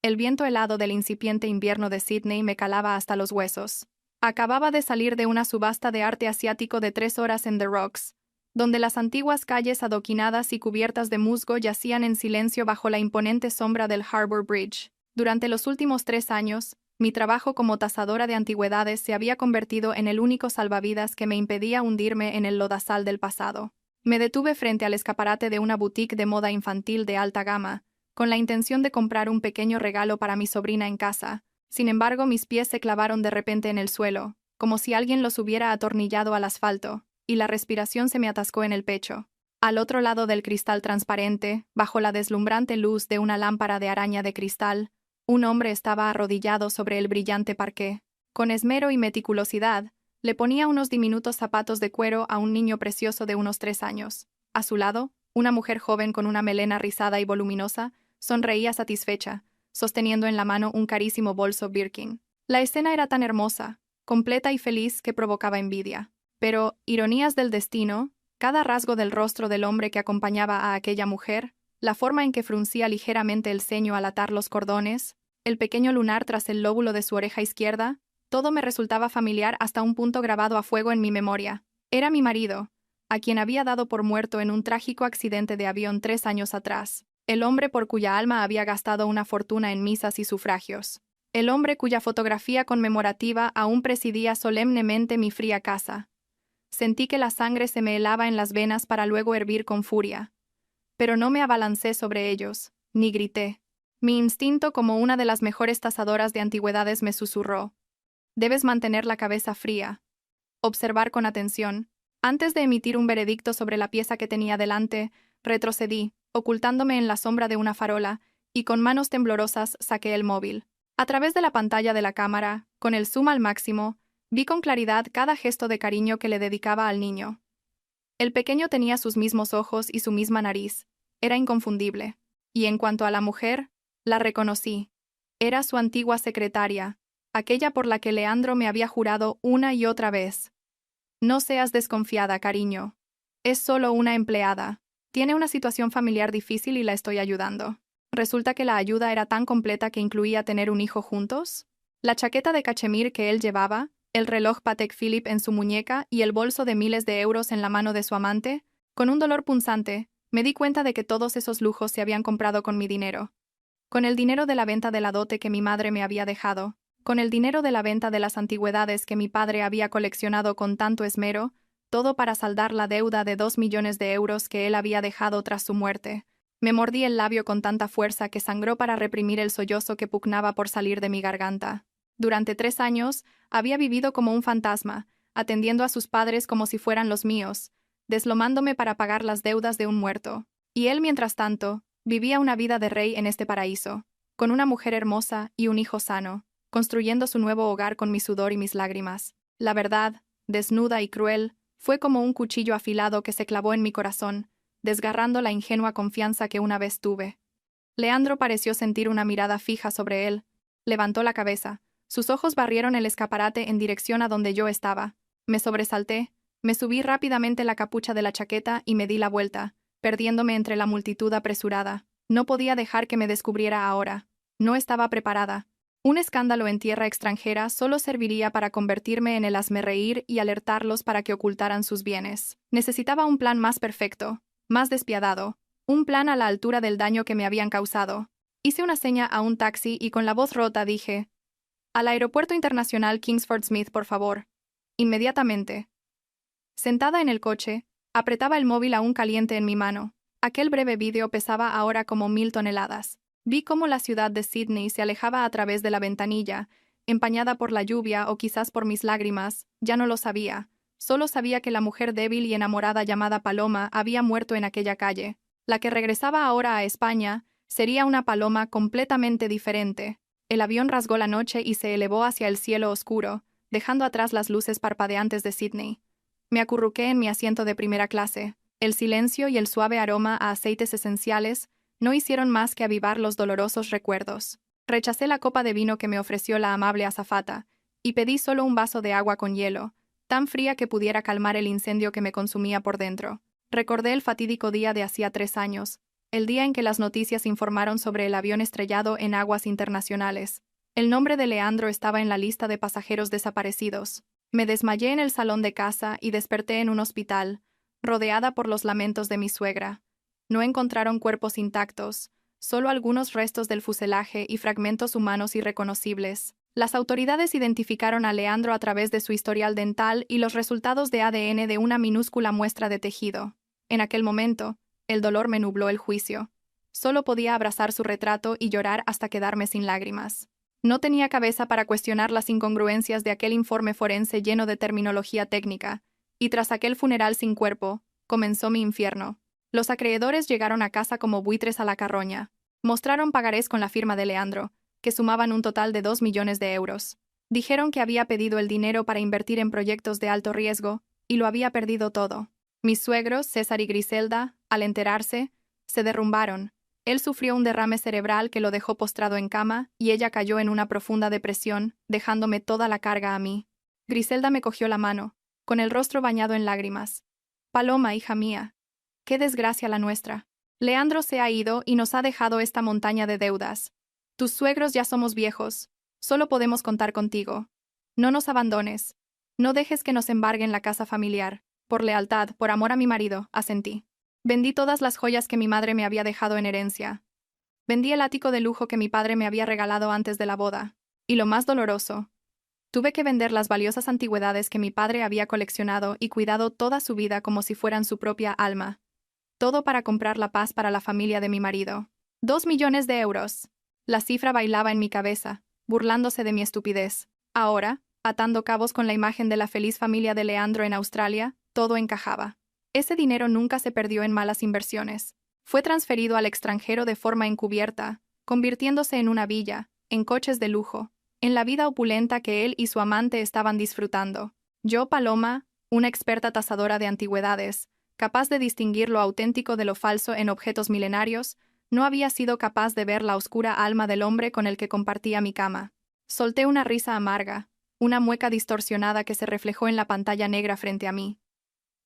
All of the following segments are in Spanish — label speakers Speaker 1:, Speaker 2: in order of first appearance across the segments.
Speaker 1: El viento helado del incipiente invierno de Sydney me calaba hasta los huesos. Acababa de salir de una subasta de arte asiático de 3 horas en The Rocks, donde las antiguas calles adoquinadas y cubiertas de musgo yacían en silencio bajo la imponente sombra del Harbour Bridge. Durante los últimos 3 años, mi trabajo como tasadora de antigüedades se había convertido en el único salvavidas que me impedía hundirme en el lodazal del pasado. Me detuve frente al escaparate de una boutique de moda infantil de alta gama, con la intención de comprar un pequeño regalo para mi sobrina en casa. Sin embargo, mis pies se clavaron de repente en el suelo, como si alguien los hubiera atornillado al asfalto, y la respiración se me atascó en el pecho. Al otro lado del cristal transparente, bajo la deslumbrante luz de una lámpara de araña de cristal, un hombre estaba arrodillado sobre el brillante parqué. Con esmero y meticulosidad, le ponía unos diminutos zapatos de cuero a un niño precioso de unos 3 años. A su lado, una mujer joven con una melena rizada y voluminosa sonreía satisfecha, sosteniendo en la mano un carísimo bolso Birkin. La escena era tan hermosa, completa y feliz que provocaba envidia. Pero, ironías del destino, cada rasgo del rostro del hombre que acompañaba a aquella mujer, la forma en que fruncía ligeramente el ceño al atar los cordones, el pequeño lunar tras el lóbulo de su oreja izquierda, todo me resultaba familiar hasta un punto grabado a fuego en mi memoria. Era mi marido, a quien había dado por muerto en un trágico accidente de avión 3 años atrás. El hombre por cuya alma había gastado una fortuna en misas y sufragios. El hombre cuya fotografía conmemorativa aún presidía solemnemente mi fría casa. Sentí que la sangre se me helaba en las venas para luego hervir con furia. Pero no me abalancé sobre ellos, ni grité. Mi instinto como una de las mejores tasadoras de antigüedades me susurró: debes mantener la cabeza fría. Observar con atención. Antes de emitir un veredicto sobre la pieza que tenía delante, retrocedí, ocultándome en la sombra de una farola, y con manos temblorosas saqué el móvil. A través de la pantalla de la cámara, con el zoom al máximo, vi con claridad cada gesto de cariño que le dedicaba al niño. El pequeño tenía sus mismos ojos y su misma nariz. Era inconfundible. Y en cuanto a la mujer, la reconocí. Era su antigua secretaria, aquella por la que Leandro me había jurado una y otra vez. No seas desconfiada, cariño. Es solo una empleada. Tiene una situación familiar difícil y la estoy ayudando. Resulta que la ayuda era tan completa que incluía tener un hijo juntos. La chaqueta de cachemir que él llevaba, el reloj Patek Philippe en su muñeca y el bolso de miles de euros en la mano de su amante. Con un dolor punzante, me di cuenta de que todos esos lujos se habían comprado con mi dinero. Con el dinero de la venta de la dote que mi madre me había dejado, con el dinero de la venta de las antigüedades que mi padre había coleccionado con tanto esmero, todo para saldar la deuda de 2 millones de euros que él había dejado tras su muerte. Me mordí el labio con tanta fuerza que sangró para reprimir el sollozo que pugnaba por salir de mi garganta. Durante 3 años, había vivido como un fantasma, atendiendo a sus padres como si fueran los míos, deslomándome para pagar las deudas de un muerto. Y él, mientras tanto, vivía una vida de rey en este paraíso, con una mujer hermosa y un hijo sano, construyendo su nuevo hogar con mi sudor y mis lágrimas. La verdad, desnuda y cruel, fue como un cuchillo afilado que se clavó en mi corazón, desgarrando la ingenua confianza que una vez tuve. Leandro pareció sentir una mirada fija sobre él. Levantó la cabeza. Sus ojos barrieron el escaparate en dirección a donde yo estaba. Me sobresalté, me subí rápidamente la capucha de la chaqueta y me di la vuelta, perdiéndome entre la multitud apresurada. No podía dejar que me descubriera ahora. No estaba preparada. Un escándalo en tierra extranjera solo serviría para convertirme en el hazmerreír y alertarlos para que ocultaran sus bienes. Necesitaba un plan más perfecto, más despiadado, un plan a la altura del daño que me habían causado. Hice una seña a un taxi y con la voz rota dije: «Al Aeropuerto Internacional Kingsford Smith, por favor». Inmediatamente. Sentada en el coche, apretaba el móvil aún caliente en mi mano. Aquel breve vídeo pesaba ahora como 1000 toneladas. Vi cómo la ciudad de Sydney se alejaba a través de la ventanilla, empañada por la lluvia o quizás por mis lágrimas, ya no lo sabía. Solo sabía que la mujer débil y enamorada llamada Paloma había muerto en aquella calle. La que regresaba ahora a España sería una Paloma completamente diferente. El avión rasgó la noche y se elevó hacia el cielo oscuro, dejando atrás las luces parpadeantes de Sydney. Me acurruqué en mi asiento de primera clase. El silencio y el suave aroma a aceites esenciales no hicieron más que avivar los dolorosos recuerdos. Rechacé la copa de vino que me ofreció la amable azafata, y pedí solo un vaso de agua con hielo, tan fría que pudiera calmar el incendio que me consumía por dentro. Recordé el fatídico día de hacía 3 años, el día en que las noticias informaron sobre el avión estrellado en aguas internacionales. El nombre de Leandro estaba en la lista de pasajeros desaparecidos. Me desmayé en el salón de casa y desperté en un hospital, rodeada por los lamentos de mi suegra. No encontraron cuerpos intactos, solo algunos restos del fuselaje y fragmentos humanos irreconocibles. Las autoridades identificaron a Leandro a través de su historial dental y los resultados de ADN de una minúscula muestra de tejido. En aquel momento, el dolor me nubló el juicio. Solo podía abrazar su retrato y llorar hasta quedarme sin lágrimas. No tenía cabeza para cuestionar las incongruencias de aquel informe forense lleno de terminología técnica, y tras aquel funeral sin cuerpo, comenzó mi infierno. Los acreedores llegaron a casa como buitres a la carroña. Mostraron pagarés con la firma de Leandro, que sumaban un total de 2 millones de euros. Dijeron que había pedido el dinero para invertir en proyectos de alto riesgo, y lo había perdido todo. Mis suegros, César y Griselda, al enterarse, se derrumbaron. Él sufrió un derrame cerebral que lo dejó postrado en cama, y ella cayó en una profunda depresión, dejándome toda la carga a mí. Griselda me cogió la mano, con el rostro bañado en lágrimas. Paloma, hija mía. Qué desgracia la nuestra. Leandro se ha ido y nos ha dejado esta montaña de deudas. Tus suegros ya somos viejos. Solo podemos contar contigo. No nos abandones. No dejes que nos embarguen la casa familiar. Por lealtad, por amor a mi marido, asentí. Vendí todas las joyas que mi madre me había dejado en herencia. Vendí el ático de lujo que mi padre me había regalado antes de la boda. Y lo más doloroso, tuve que vender las valiosas antigüedades que mi padre había coleccionado y cuidado toda su vida como si fueran su propia alma. Todo para comprar la paz para la familia de mi marido. 2 millones de euros. La cifra bailaba en mi cabeza, burlándose de mi estupidez. Ahora, atando cabos con la imagen de la feliz familia de Leandro en Australia, todo encajaba. Ese dinero nunca se perdió en malas inversiones. Fue transferido al extranjero de forma encubierta, convirtiéndose en una villa, en coches de lujo, en la vida opulenta que él y su amante estaban disfrutando. Yo, Paloma, una experta tasadora de antigüedades, capaz de distinguir lo auténtico de lo falso en objetos milenarios, no había sido capaz de ver la oscura alma del hombre con el que compartía mi cama. Solté una risa amarga, una mueca distorsionada que se reflejó en la pantalla negra frente a mí.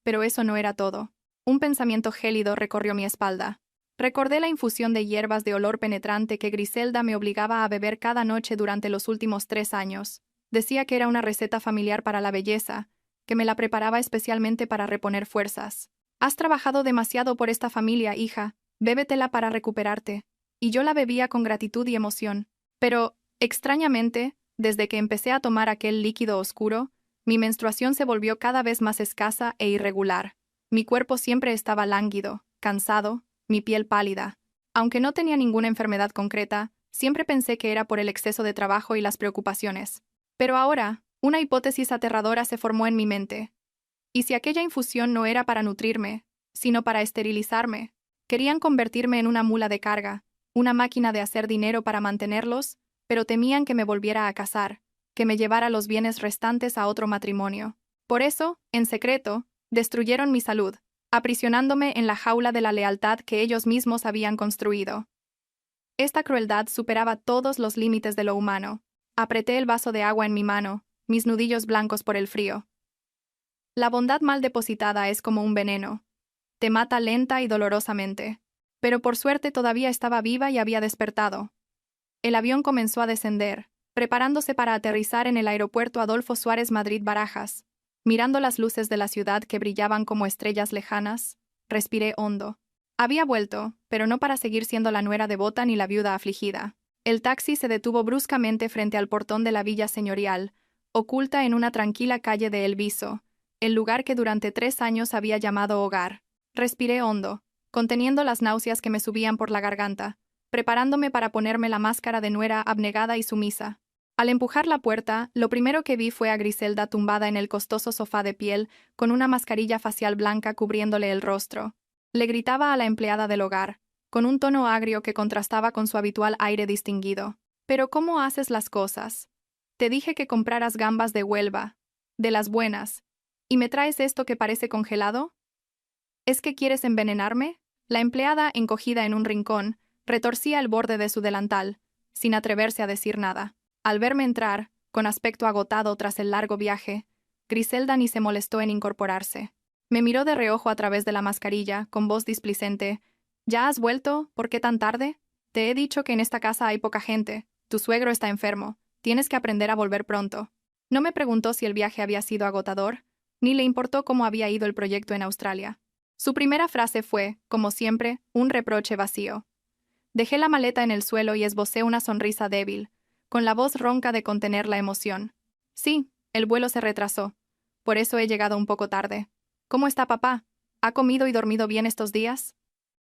Speaker 1: Pero eso no era todo. Un pensamiento gélido recorrió mi espalda. Recordé la infusión de hierbas de olor penetrante que Griselda me obligaba a beber cada noche durante los últimos 3 años. Decía que era una receta familiar para la belleza, que me la preparaba especialmente para reponer fuerzas. Has trabajado demasiado por esta familia, hija, bébetela para recuperarte. Y yo la bebía con gratitud y emoción. Pero, extrañamente, desde que empecé a tomar aquel líquido oscuro, mi menstruación se volvió cada vez más escasa e irregular. Mi cuerpo siempre estaba lánguido, cansado, mi piel pálida. Aunque no tenía ninguna enfermedad concreta, siempre pensé que era por el exceso de trabajo y las preocupaciones. Pero ahora, una hipótesis aterradora se formó en mi mente. ¿Y si aquella infusión no era para nutrirme, sino para esterilizarme? Querían convertirme en una mula de carga, una máquina de hacer dinero para mantenerlos, pero temían que me volviera a casar, que me llevara los bienes restantes a otro matrimonio. Por eso, en secreto, destruyeron mi salud, aprisionándome en la jaula de la lealtad que ellos mismos habían construido. Esta crueldad superaba todos los límites de lo humano. Apreté el vaso de agua en mi mano, mis nudillos blancos por el frío. La bondad mal depositada es como un veneno. Te mata lenta y dolorosamente. Pero por suerte todavía estaba viva y había despertado. El avión comenzó a descender, preparándose para aterrizar en el aeropuerto Adolfo Suárez Madrid-Barajas. Mirando las luces de la ciudad que brillaban como estrellas lejanas, respiré hondo. Había vuelto, pero no para seguir siendo la nuera devota ni la viuda afligida. El taxi se detuvo bruscamente frente al portón de la villa señorial, oculta en una tranquila calle de El Viso, el lugar que durante 3 años había llamado hogar. Respiré hondo, conteniendo las náuseas que me subían por la garganta, preparándome para ponerme la máscara de nuera abnegada y sumisa. Al empujar la puerta, lo primero que vi fue a Griselda tumbada en el costoso sofá de piel, con una mascarilla facial blanca cubriéndole el rostro. Le gritaba a la empleada del hogar, con un tono agrio que contrastaba con su habitual aire distinguido. «¿Pero cómo haces las cosas? Te dije que compraras gambas de Huelva, de las buenas, ¿y me traes esto que parece congelado? ¿Es que quieres envenenarme?» La empleada, encogida en un rincón, retorcía el borde de su delantal, sin atreverse a decir nada. Al verme entrar, con aspecto agotado tras el largo viaje, Griselda ni se molestó en incorporarse. Me miró de reojo a través de la mascarilla, con voz displicente. ¿Ya has vuelto? ¿Por qué tan tarde? Te he dicho que en esta casa hay poca gente. Tu suegro está enfermo. Tienes que aprender a volver pronto. No me preguntó si el viaje había sido agotador, ni le importó cómo había ido el proyecto en Australia. Su primera frase fue, como siempre, un reproche vacío. Dejé la maleta en el suelo y esbocé una sonrisa débil, con la voz ronca de contener la emoción. Sí, el vuelo se retrasó. Por eso he llegado un poco tarde. ¿Cómo está papá? ¿Ha comido y dormido bien estos días?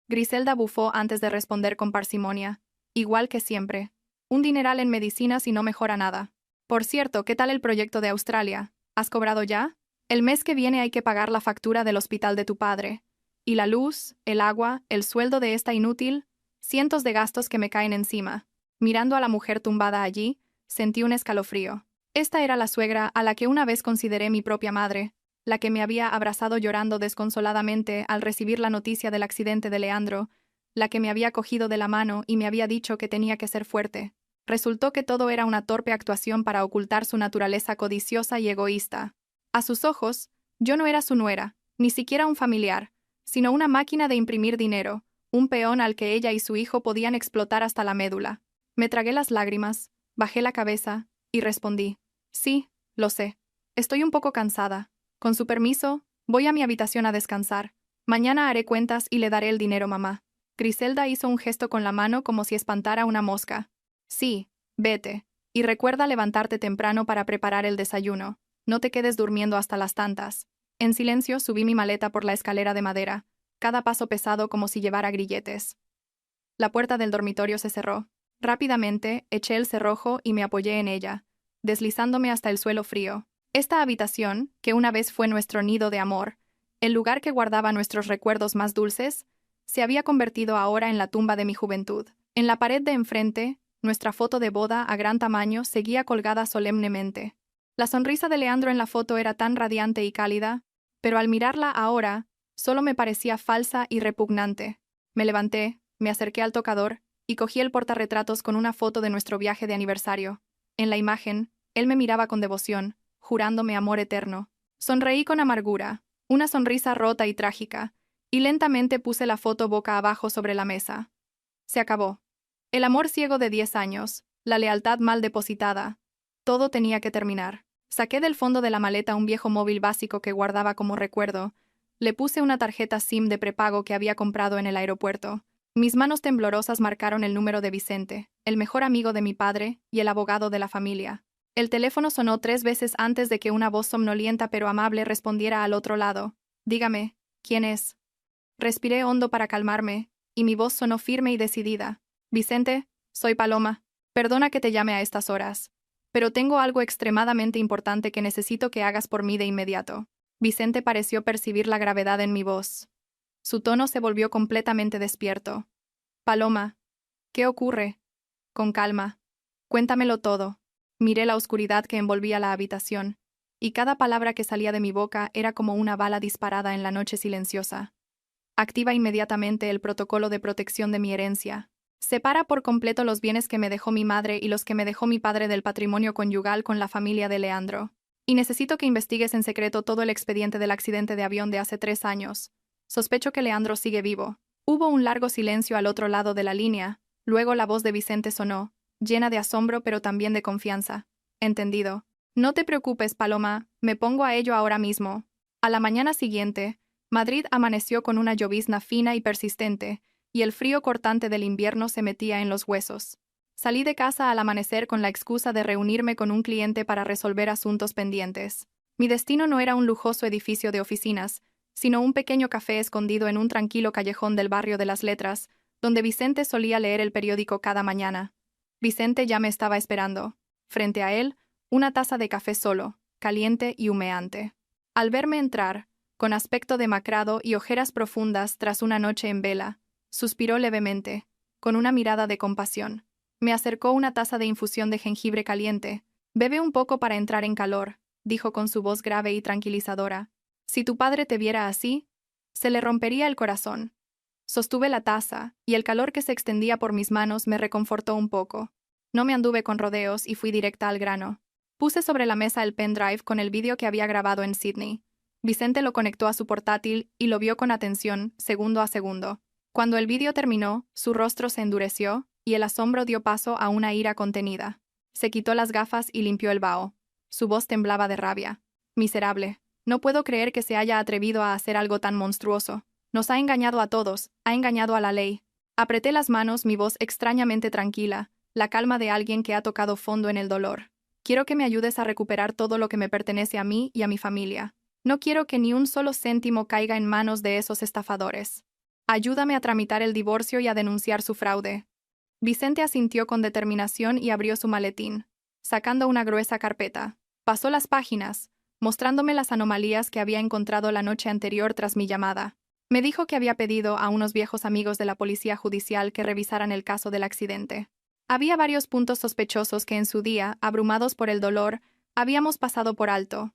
Speaker 1: Griselda bufó antes de responder con parsimonia. Igual que siempre. Un dineral en medicinas y no mejora nada. Por cierto, ¿qué tal el proyecto de Australia? ¿Has cobrado ya? El mes que viene hay que pagar la factura del hospital de tu padre. Y la luz, el agua, el sueldo de esta inútil, cientos de gastos que me caen encima. Mirando a la mujer tumbada allí, sentí un escalofrío. Esta era la suegra a la que una vez consideré mi propia madre, la que me había abrazado llorando desconsoladamente al recibir la noticia del accidente de Leandro, la que me había cogido de la mano y me había dicho que tenía que ser fuerte. Resultó que todo era una torpe actuación para ocultar su naturaleza codiciosa y egoísta. A sus ojos, yo no era su nuera, ni siquiera un familiar, sino una máquina de imprimir dinero, un peón al que ella y su hijo podían explotar hasta la médula. Me tragué las lágrimas, bajé la cabeza y respondí: sí, lo sé. Estoy un poco cansada. Con su permiso, voy a mi habitación a descansar. Mañana haré cuentas y le daré el dinero, mamá. Griselda hizo un gesto con la mano como si espantara una mosca. Sí, vete. Y recuerda levantarte temprano para preparar el desayuno. No te quedes durmiendo hasta las tantas. En silencio subí mi maleta por la escalera de madera, cada paso pesado como si llevara grilletes. La puerta del dormitorio se cerró. Rápidamente, eché el cerrojo y me apoyé en ella, deslizándome hasta el suelo frío. Esta habitación, que una vez fue nuestro nido de amor, el lugar que guardaba nuestros recuerdos más dulces, se había convertido ahora en la tumba de mi juventud. En la pared de enfrente, nuestra foto de boda a gran tamaño seguía colgada solemnemente. La sonrisa de Leandro en la foto era tan radiante y cálida, pero al mirarla ahora, solo me parecía falsa y repugnante. Me levanté, me acerqué al tocador y cogí el portarretratos con una foto de nuestro viaje de aniversario. En la imagen, él me miraba con devoción, jurándome amor eterno. Sonreí con amargura, una sonrisa rota y trágica, y lentamente puse la foto boca abajo sobre la mesa. Se acabó. El amor ciego de 10 años, la lealtad mal depositada. Todo tenía que terminar. Saqué del fondo de la maleta un viejo móvil básico que guardaba como recuerdo. Le puse una tarjeta SIM de prepago que había comprado en el aeropuerto. Mis manos temblorosas marcaron el número de Vicente, el mejor amigo de mi padre y el abogado de la familia. El teléfono sonó 3 veces antes de que una voz somnolienta pero amable respondiera al otro lado. Dígame, ¿quién es? Respiré hondo para calmarme, y mi voz sonó firme y decidida. Vicente, soy Paloma. Perdona que te llame a estas horas, pero tengo algo extremadamente importante que necesito que hagas por mí de inmediato. Vicente pareció percibir la gravedad en mi voz. Su tono se volvió completamente despierto. Paloma, ¿qué ocurre? Con calma. Cuéntamelo todo. Miré la oscuridad que envolvía la habitación, y cada palabra que salía de mi boca era como una bala disparada en la noche silenciosa. Activa inmediatamente el protocolo de protección de mi herencia. Separa por completo los bienes que me dejó mi madre y los que me dejó mi padre del patrimonio conyugal con la familia de Leandro. Y necesito que investigues en secreto todo el expediente del accidente de avión de hace 3 años. Sospecho que Leandro sigue vivo. Hubo un largo silencio al otro lado de la línea, luego la voz de Vicente sonó, llena de asombro pero también de confianza. Entendido. No te preocupes, Paloma, me pongo a ello ahora mismo. A la mañana siguiente, Madrid amaneció con una llovizna fina y persistente, y el frío cortante del invierno se metía en los huesos. Salí de casa al amanecer con la excusa de reunirme con un cliente para resolver asuntos pendientes. Mi destino no era un lujoso edificio de oficinas, sino un pequeño café escondido en un tranquilo callejón del barrio de las Letras, donde Vicente solía leer el periódico cada mañana. Vicente ya me estaba esperando. Frente a él, una taza de café solo, caliente y humeante. Al verme entrar, con aspecto demacrado y ojeras profundas tras una noche en vela, suspiró levemente, con una mirada de compasión. Me acercó una taza de infusión de jengibre caliente. Bebe un poco para entrar en calor, dijo con su voz grave y tranquilizadora. Si tu padre te viera así, se le rompería el corazón. Sostuve la taza, y el calor que se extendía por mis manos me reconfortó un poco. No me anduve con rodeos y fui directa al grano. Puse sobre la mesa el pendrive con el vídeo que había grabado en Sydney. Vicente lo conectó a su portátil y lo vio con atención, segundo a segundo. Cuando el vídeo terminó, su rostro se endureció, y el asombro dio paso a una ira contenida. Se quitó las gafas y limpió el vaho. Su voz temblaba de rabia. Miserable. No puedo creer que se haya atrevido a hacer algo tan monstruoso. Nos ha engañado a todos, ha engañado a la ley. Apreté las manos, mi voz extrañamente tranquila, la calma de alguien que ha tocado fondo en el dolor. Quiero que me ayudes a recuperar todo lo que me pertenece a mí y a mi familia. No quiero que ni un solo céntimo caiga en manos de esos estafadores. Ayúdame a tramitar el divorcio y a denunciar su fraude. Vicente asintió con determinación y abrió su maletín, sacando una gruesa carpeta. Pasó las páginas, mostrándome las anomalías que había encontrado la noche anterior tras mi llamada. Me dijo que había pedido a unos viejos amigos de la policía judicial que revisaran el caso del accidente. Había varios puntos sospechosos que en su día, abrumados por el dolor, habíamos pasado por alto.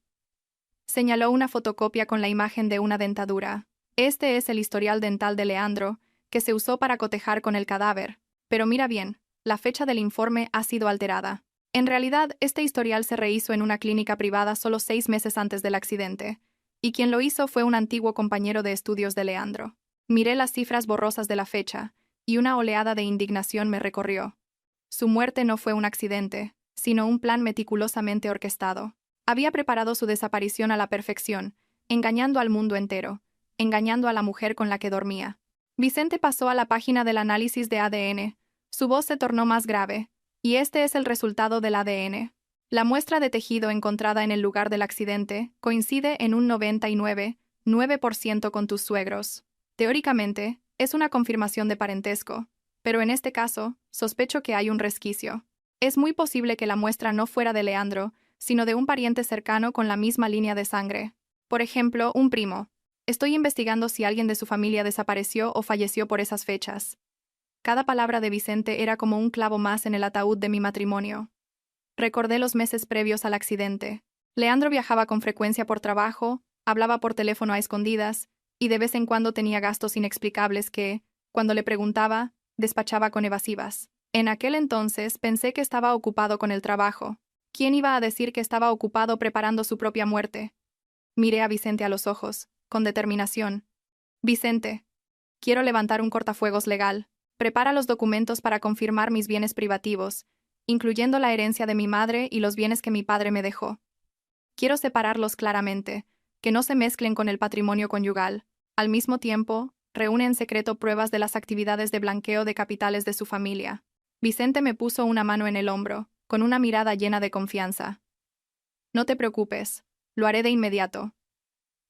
Speaker 1: Señaló una fotocopia con la imagen de una dentadura. Este es el historial dental de Leandro, que se usó para cotejar con el cadáver. Pero mira bien, la fecha del informe ha sido alterada. En realidad, este historial se rehizo en una clínica privada solo 6 meses antes del accidente, y quien lo hizo fue un antiguo compañero de estudios de Leandro. Miré las cifras borrosas de la fecha, y una oleada de indignación me recorrió. Su muerte no fue un accidente, sino un plan meticulosamente orquestado. Había preparado su desaparición a la perfección, engañando al mundo entero, engañando a la mujer con la que dormía. Vicente pasó a la página del análisis de ADN. Su voz se tornó más grave, y este es el resultado del ADN. La muestra de tejido encontrada en el lugar del accidente coincide en un 99,9% con tus suegros. Teóricamente, es una confirmación de parentesco, pero en este caso, sospecho que hay un resquicio. Es muy posible que la muestra no fuera de Leandro, sino de un pariente cercano con la misma línea de sangre. Por ejemplo, un primo. Estoy investigando si alguien de su familia desapareció o falleció por esas fechas. Cada palabra de Vicente era como un clavo más en el ataúd de mi matrimonio. Recordé los meses previos al accidente. Leandro viajaba con frecuencia por trabajo, hablaba por teléfono a escondidas, y de vez en cuando tenía gastos inexplicables que, cuando le preguntaba, despachaba con evasivas. En aquel entonces pensé que estaba ocupado con el trabajo. ¿Quién iba a decir que estaba ocupado preparando su propia muerte? Miré a Vicente a los ojos, con determinación. Vicente, quiero levantar un cortafuegos legal. Prepara los documentos para confirmar mis bienes privativos, incluyendo la herencia de mi madre y los bienes que mi padre me dejó. Quiero separarlos claramente, que no se mezclen con el patrimonio conyugal. Al mismo tiempo, reúne en secreto pruebas de las actividades de blanqueo de capitales de su familia. Vicente me puso una mano en el hombro, con una mirada llena de confianza. No te preocupes, lo haré de inmediato.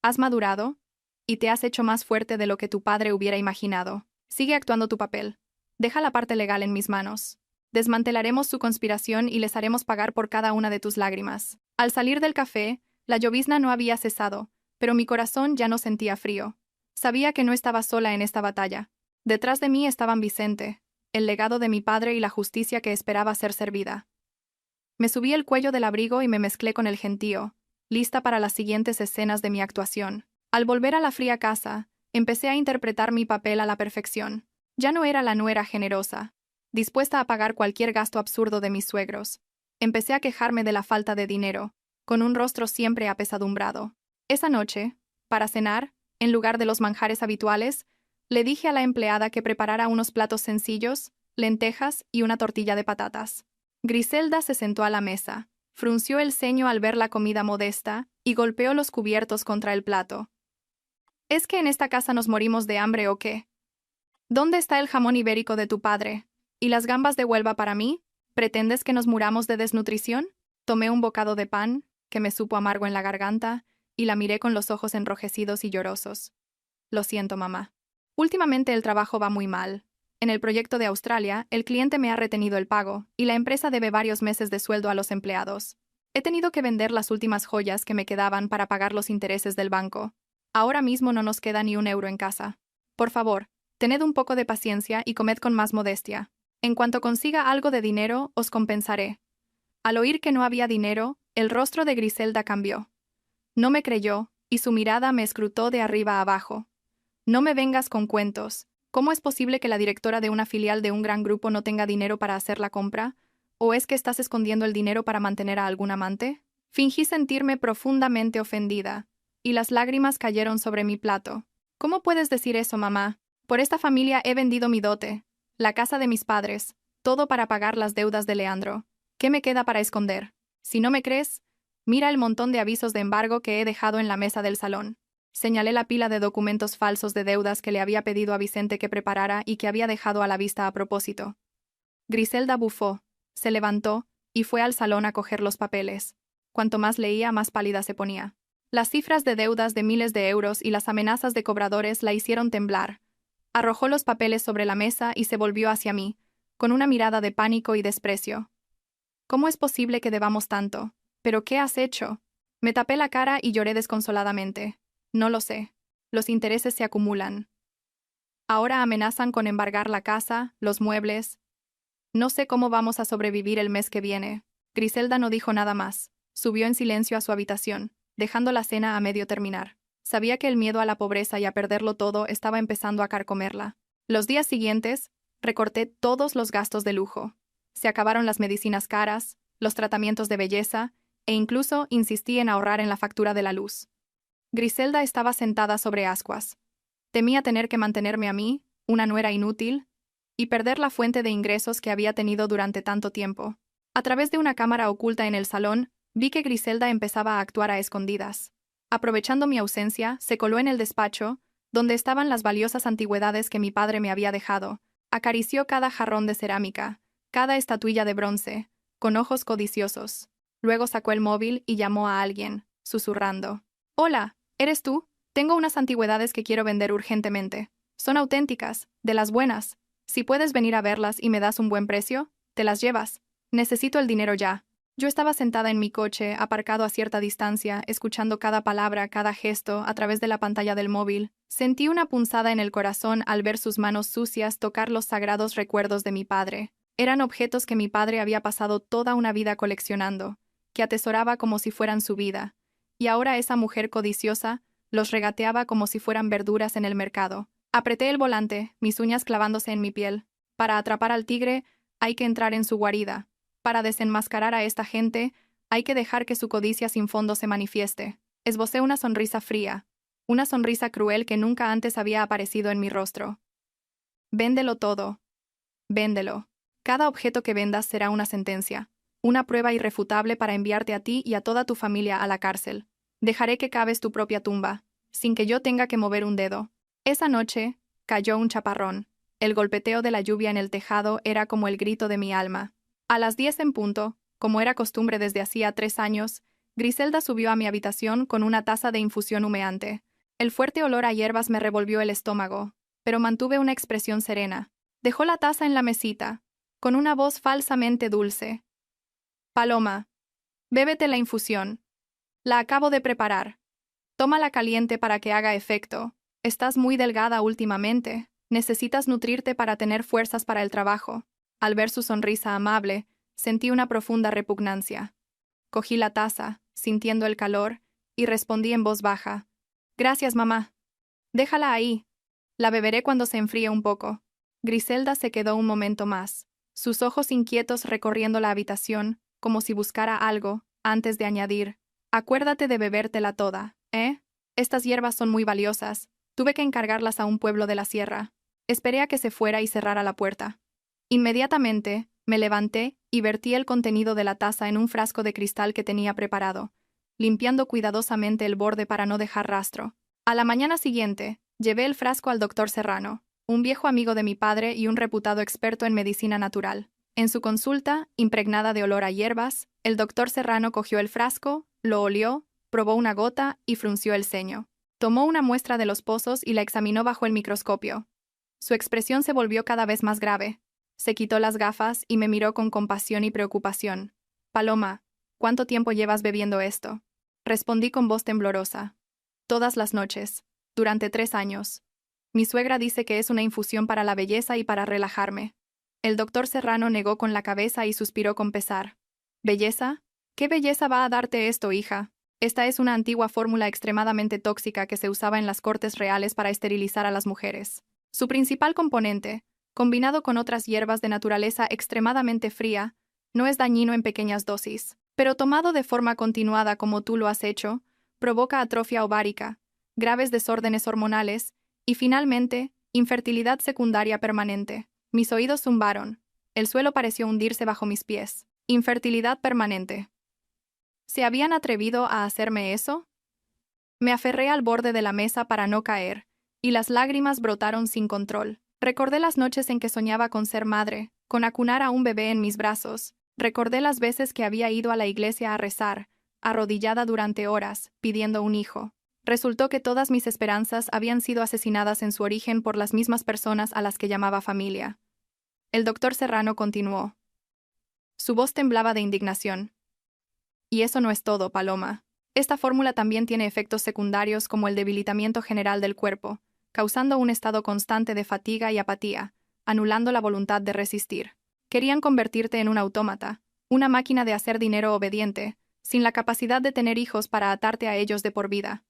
Speaker 1: Has madurado, y te has hecho más fuerte de lo que tu padre hubiera imaginado. Sigue actuando tu papel. Deja la parte legal en mis manos. Desmantelaremos su conspiración y les haremos pagar por cada una de tus lágrimas. Al salir del café, la llovizna no había cesado, pero mi corazón ya no sentía frío. Sabía que no estaba sola en esta batalla. Detrás de mí estaban Vicente, el legado de mi padre y la justicia que esperaba ser servida. Me subí el cuello del abrigo y me mezclé con el gentío, lista para las siguientes escenas de mi actuación. Al volver a la fría casa, empecé a interpretar mi papel a la perfección. Ya no era la nuera generosa, dispuesta a pagar cualquier gasto absurdo de mis suegros. Empecé a quejarme de la falta de dinero, con un rostro siempre apesadumbrado. Esa noche, para cenar, en lugar de los manjares habituales, le dije a la empleada que preparara unos platos sencillos, lentejas y una tortilla de patatas. Griselda se sentó a la mesa, frunció el ceño al ver la comida modesta y golpeó los cubiertos contra el plato. ¿Es que en esta casa nos morimos de hambre o qué? ¿Dónde está el jamón ibérico de tu padre? ¿Y las gambas de Huelva para mí? ¿Pretendes que nos muramos de desnutrición? Tomé un bocado de pan, que me supo amargo en la garganta, y la miré con los ojos enrojecidos y llorosos. Lo siento, mamá. Últimamente el trabajo va muy mal. En el proyecto de Australia, el cliente me ha retenido el pago, y la empresa debe varios meses de sueldo a los empleados. He tenido que vender las últimas joyas que me quedaban para pagar los intereses del banco. Ahora mismo no nos queda ni un euro en casa. Por favor, tened un poco de paciencia y comed con más modestia. En cuanto consiga algo de dinero, os compensaré. Al oír que no había dinero, el rostro de Griselda cambió. No me creyó, y su mirada me escrutó de arriba a abajo. No me vengas con cuentos. ¿Cómo es posible que la directora de una filial de un gran grupo no tenga dinero para hacer la compra? ¿O es que estás escondiendo el dinero para mantener a algún amante? Fingí sentirme profundamente ofendida, y las lágrimas cayeron sobre mi plato. ¿Cómo puedes decir eso, mamá? Por esta familia he vendido mi dote, la casa de mis padres, todo para pagar las deudas de Leandro. ¿Qué me queda para esconder? Si no me crees, mira el montón de avisos de embargo que he dejado en la mesa del salón. Señalé la pila de documentos falsos de deudas que le había pedido a Vicente que preparara y que había dejado a la vista a propósito. Griselda bufó, se levantó y fue al salón a coger los papeles. Cuanto más leía, más pálida se ponía. Las cifras de deudas de miles de euros y las amenazas de cobradores la hicieron temblar. Arrojó los papeles sobre la mesa y se volvió hacia mí, con una mirada de pánico y desprecio. ¿Cómo es posible que debamos tanto? ¿Pero qué has hecho? Me tapé la cara y lloré desconsoladamente. No lo sé. Los intereses se acumulan. Ahora amenazan con embargar la casa, los muebles. No sé cómo vamos a sobrevivir el mes que viene. Griselda no dijo nada más. Subió en silencio a su habitación, dejando la cena a medio terminar. Sabía que el miedo a la pobreza y a perderlo todo estaba empezando a carcomerla. Los días siguientes, recorté todos los gastos de lujo. Se acabaron las medicinas caras, los tratamientos de belleza, e incluso insistí en ahorrar en la factura de la luz. Griselda estaba sentada sobre ascuas. Temía tener que mantenerme a mí, una nuera inútil, y perder la fuente de ingresos que había tenido durante tanto tiempo. A través de una cámara oculta en el salón, vi que Griselda empezaba a actuar a escondidas. Aprovechando mi ausencia, se coló en el despacho, donde estaban las valiosas antigüedades que mi padre me había dejado. Acarició cada jarrón de cerámica, cada estatuilla de bronce, con ojos codiciosos. Luego sacó el móvil y llamó a alguien, susurrando. «Hola, ¿eres tú? Tengo unas antigüedades que quiero vender urgentemente. Son auténticas, de las buenas. Si puedes venir a verlas y me das un buen precio, te las llevas. Necesito el dinero ya». Yo estaba sentada en mi coche, aparcado a cierta distancia, escuchando cada palabra, cada gesto, a través de la pantalla del móvil. Sentí una punzada en el corazón al ver sus manos sucias tocar los sagrados recuerdos de mi padre. Eran objetos que mi padre había pasado toda una vida coleccionando, que atesoraba como si fueran su vida. Y ahora esa mujer codiciosa los regateaba como si fueran verduras en el mercado. Apreté el volante, mis uñas clavándose en mi piel. Para atrapar al tigre, hay que entrar en su guarida. Para desenmascarar a esta gente, hay que dejar que su codicia sin fondo se manifieste. Esbocé una sonrisa fría, una sonrisa cruel que nunca antes había aparecido en mi rostro. Véndelo todo. Véndelo. Cada objeto que vendas será una sentencia, una prueba irrefutable para enviarte a ti y a toda tu familia a la cárcel. Dejaré que caves tu propia tumba, sin que yo tenga que mover un dedo. Esa noche, cayó un chaparrón. El golpeteo de la lluvia en el tejado era como el grito de mi alma. A las 10 en punto, como era costumbre desde hacía 3 años, Griselda subió a mi habitación con una taza de infusión humeante. El fuerte olor a hierbas me revolvió el estómago, pero mantuve una expresión serena. Dejó la taza en la mesita, con una voz falsamente dulce. «Paloma, bébete la infusión. La acabo de preparar. Tómala caliente para que haga efecto. Estás muy delgada últimamente. Necesitas nutrirte para tener fuerzas para el trabajo». Al ver su sonrisa amable, sentí una profunda repugnancia. Cogí la taza, sintiendo el calor, y respondí en voz baja. «Gracias, mamá. Déjala ahí. La beberé cuando se enfríe un poco». Griselda se quedó un momento más, sus ojos inquietos recorriendo la habitación, como si buscara algo, antes de añadir. «Acuérdate de bebértela toda, ¿eh? Estas hierbas son muy valiosas. Tuve que encargarlas a un pueblo de la sierra». Esperé a que se fuera y cerrara la puerta. Inmediatamente, me levanté y vertí el contenido de la taza en un frasco de cristal que tenía preparado, limpiando cuidadosamente el borde para no dejar rastro. A la mañana siguiente, llevé el frasco al doctor Serrano, un viejo amigo de mi padre y un reputado experto en medicina natural. En su consulta, impregnada de olor a hierbas, el doctor Serrano cogió el frasco, lo olió, probó una gota y frunció el ceño. Tomó una muestra de los pozos y la examinó bajo el microscopio. Su expresión se volvió cada vez más grave. Se quitó las gafas y me miró con compasión y preocupación. «Paloma, ¿cuánto tiempo llevas bebiendo esto?». Respondí con voz temblorosa. «Todas las noches, durante 3 años. Mi suegra dice que es una infusión para la belleza y para relajarme». El doctor Serrano negó con la cabeza y suspiró con pesar. «¿Belleza? ¿Qué belleza va a darte esto, hija? Esta es una antigua fórmula extremadamente tóxica que se usaba en las cortes reales para esterilizar a las mujeres. Su principal componente, combinado con otras hierbas de naturaleza extremadamente fría, no es dañino en pequeñas dosis, pero tomado de forma continuada como tú lo has hecho, provoca atrofia ovárica, graves desórdenes hormonales y, finalmente, Infertilidad secundaria permanente. Mis oídos zumbaron. El suelo pareció hundirse bajo mis pies. Infertilidad permanente. ¿Se habían atrevido a hacerme eso? Me aferré al borde de la mesa para no caer, y las lágrimas brotaron sin control. Recordé las noches en que soñaba con ser madre, con acunar a un bebé en mis brazos. Recordé las veces que había ido a la iglesia a rezar, arrodillada durante horas, pidiendo un hijo. Resultó que todas mis esperanzas habían sido asesinadas en su origen por las mismas personas a las que llamaba familia. El doctor Serrano continuó. Su voz temblaba de indignación. Y eso no es todo, Paloma. Esta fórmula también tiene efectos secundarios como el debilitamiento general del cuerpo, causando un estado constante de fatiga y apatía, anulando la voluntad de resistir. Querían convertirte en un autómata, una máquina de hacer dinero obediente, sin la capacidad de tener hijos para atarte a ellos de por vida.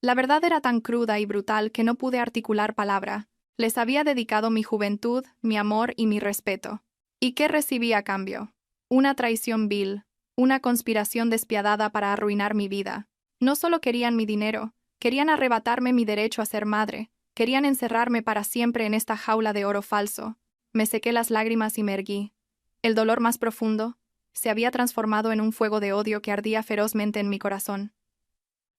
Speaker 1: La verdad era tan cruda y brutal que no pude articular palabra. Les había dedicado mi juventud, mi amor y mi respeto. ¿Y qué recibí a cambio? Una traición vil, una conspiración despiadada para arruinar mi vida. No solo querían mi dinero, querían arrebatarme mi derecho a ser madre, querían encerrarme para siempre en esta jaula de oro falso. Me sequé las lágrimas y me erguí. El dolor más profundo se había transformado en un fuego de odio que ardía ferozmente en mi corazón.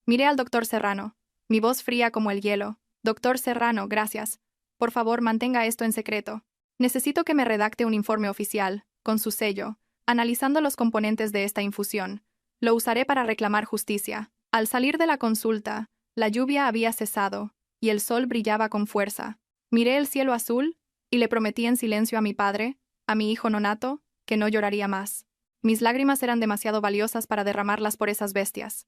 Speaker 1: Miré al doctor Serrano, mi voz fría como el hielo. Doctor Serrano, gracias. Por favor, mantenga esto en secreto. Necesito que me redacte un informe oficial, con su sello, analizando los componentes de esta infusión. Lo usaré para reclamar justicia. Al salir de la consulta, la lluvia había cesado, y el sol brillaba con fuerza. Miré el cielo azul, y le prometí en silencio a mi padre, a mi hijo nonato, que no lloraría más. Mis lágrimas eran demasiado valiosas para derramarlas por esas bestias.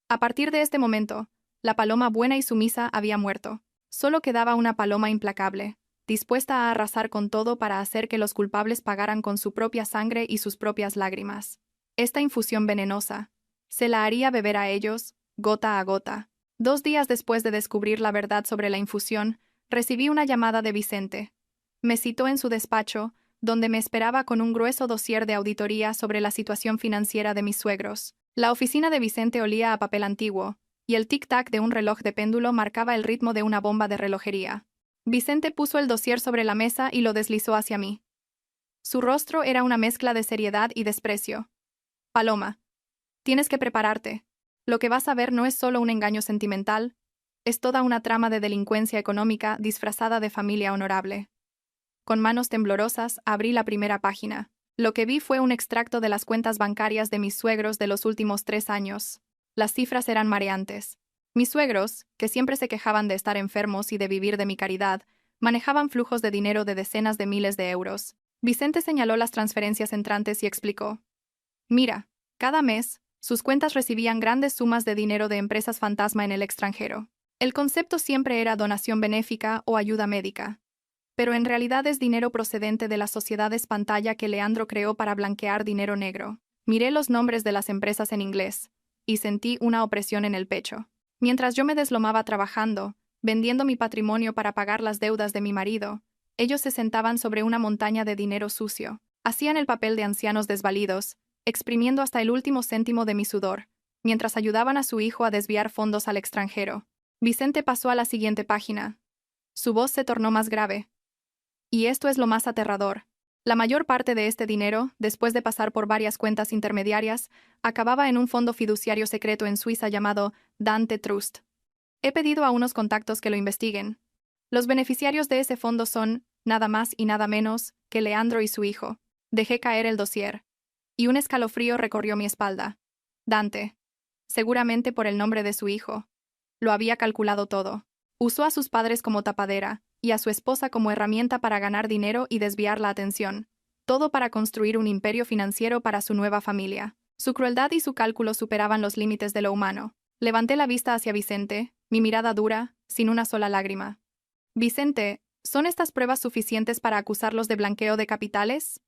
Speaker 1: A partir de este momento, la paloma buena y sumisa había muerto. Solo quedaba una paloma implacable, dispuesta a arrasar con todo para hacer que los culpables pagaran con su propia sangre y sus propias lágrimas. Esta infusión venenosa se la haría beber a ellos, gota a gota. 2 días después de descubrir la verdad sobre la infusión, recibí una llamada de Vicente. Me citó en su despacho, donde me esperaba con un grueso dossier de auditoría sobre la situación financiera de mis suegros. La oficina de Vicente olía a papel antiguo, y el tic-tac de un reloj de péndulo marcaba el ritmo de una bomba de relojería. Vicente puso el dossier sobre la mesa y lo deslizó hacia mí. Su rostro era una mezcla de seriedad y desprecio. Paloma, tienes que prepararte. Lo que vas a ver no es solo un engaño sentimental, es toda una trama de delincuencia económica disfrazada de familia honorable. Con manos temblorosas, abrí la primera página. Lo que vi fue un extracto de las cuentas bancarias de mis suegros de los últimos 3 años. Las cifras eran mareantes. Mis suegros, que siempre se quejaban de estar enfermos y de vivir de mi caridad, manejaban flujos de dinero de decenas de miles de euros. Vicente señaló las transferencias entrantes y explicó. Mira, cada mes, sus cuentas recibían grandes sumas de dinero de empresas fantasma en el extranjero. El concepto siempre era donación benéfica o ayuda médica. Pero en realidad es dinero procedente de las sociedades pantalla que Leandro creó para blanquear dinero negro. Miré los nombres de las empresas en inglés, y sentí una opresión en el pecho. Mientras yo me deslomaba trabajando, vendiendo mi patrimonio para pagar las deudas de mi marido, ellos se sentaban sobre una montaña de dinero sucio. Hacían el papel de ancianos desvalidos, exprimiendo hasta el último céntimo de mi sudor, mientras ayudaban a su hijo a desviar fondos al extranjero. Vicente pasó a la siguiente página. Su voz se tornó más grave. Y esto es lo más aterrador. La mayor parte de este dinero, después de pasar por varias cuentas intermediarias, acababa en un fondo fiduciario secreto en Suiza llamado Dante Trust. He pedido a unos contactos que lo investiguen. Los beneficiarios de ese fondo son, nada más y nada menos, que Leandro y su hijo. Dejé caer el dossier. Y un escalofrío recorrió mi espalda. Dante. Seguramente por el nombre de su hijo. Lo había calculado todo. Usó a sus padres como tapadera, y a su esposa como herramienta para ganar dinero y desviar la atención. Todo para construir un imperio financiero para su nueva familia. Su crueldad y su cálculo superaban los límites de lo humano. Levanté la vista hacia Vicente, mi mirada dura, sin una sola lágrima. Vicente, ¿son estas pruebas suficientes para acusarlos de blanqueo de capitales?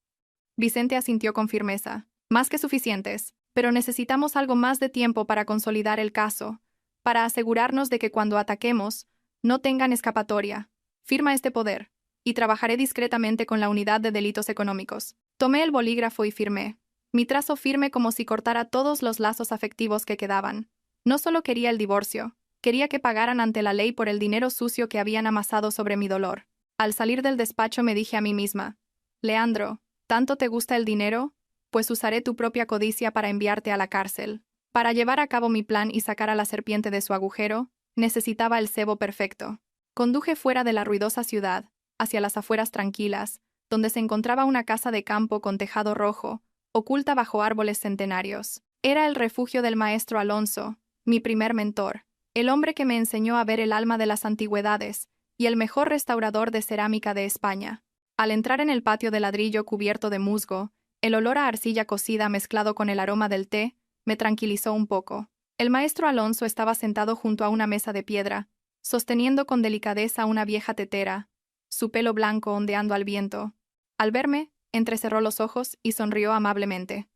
Speaker 1: Vicente asintió con firmeza. Más que suficientes, pero necesitamos algo más de tiempo para consolidar el caso, para asegurarnos de que cuando ataquemos, no tengan escapatoria. Firma este poder, y trabajaré discretamente con la unidad de delitos económicos. Tomé el bolígrafo y firmé. Mi trazo firme como si cortara todos los lazos afectivos que quedaban. No solo quería el divorcio, Quería que pagaran ante la ley por el dinero sucio que habían amasado sobre mi dolor. Al salir del despacho me dije a mí misma: Leandro, ¿tanto te gusta el dinero? Pues usaré tu propia codicia para enviarte a la cárcel. Para llevar a cabo mi plan y sacar a la serpiente de su agujero, necesitaba el cebo perfecto. Conduje fuera de la ruidosa ciudad, hacia las afueras tranquilas, donde se encontraba una casa de campo con tejado rojo, oculta bajo árboles centenarios. Era el refugio del maestro Alonso, mi primer mentor, el hombre que me enseñó a ver el alma de las antigüedades y el mejor restaurador de cerámica de España. Al entrar en el patio de ladrillo cubierto de musgo, el olor a arcilla cocida mezclado con el aroma del té me tranquilizó un poco. El maestro Alonso estaba sentado junto a una mesa de piedra, sosteniendo con delicadeza una vieja tetera, su pelo blanco ondeando al viento. Al verme, entrecerró los ojos y sonrió amablemente.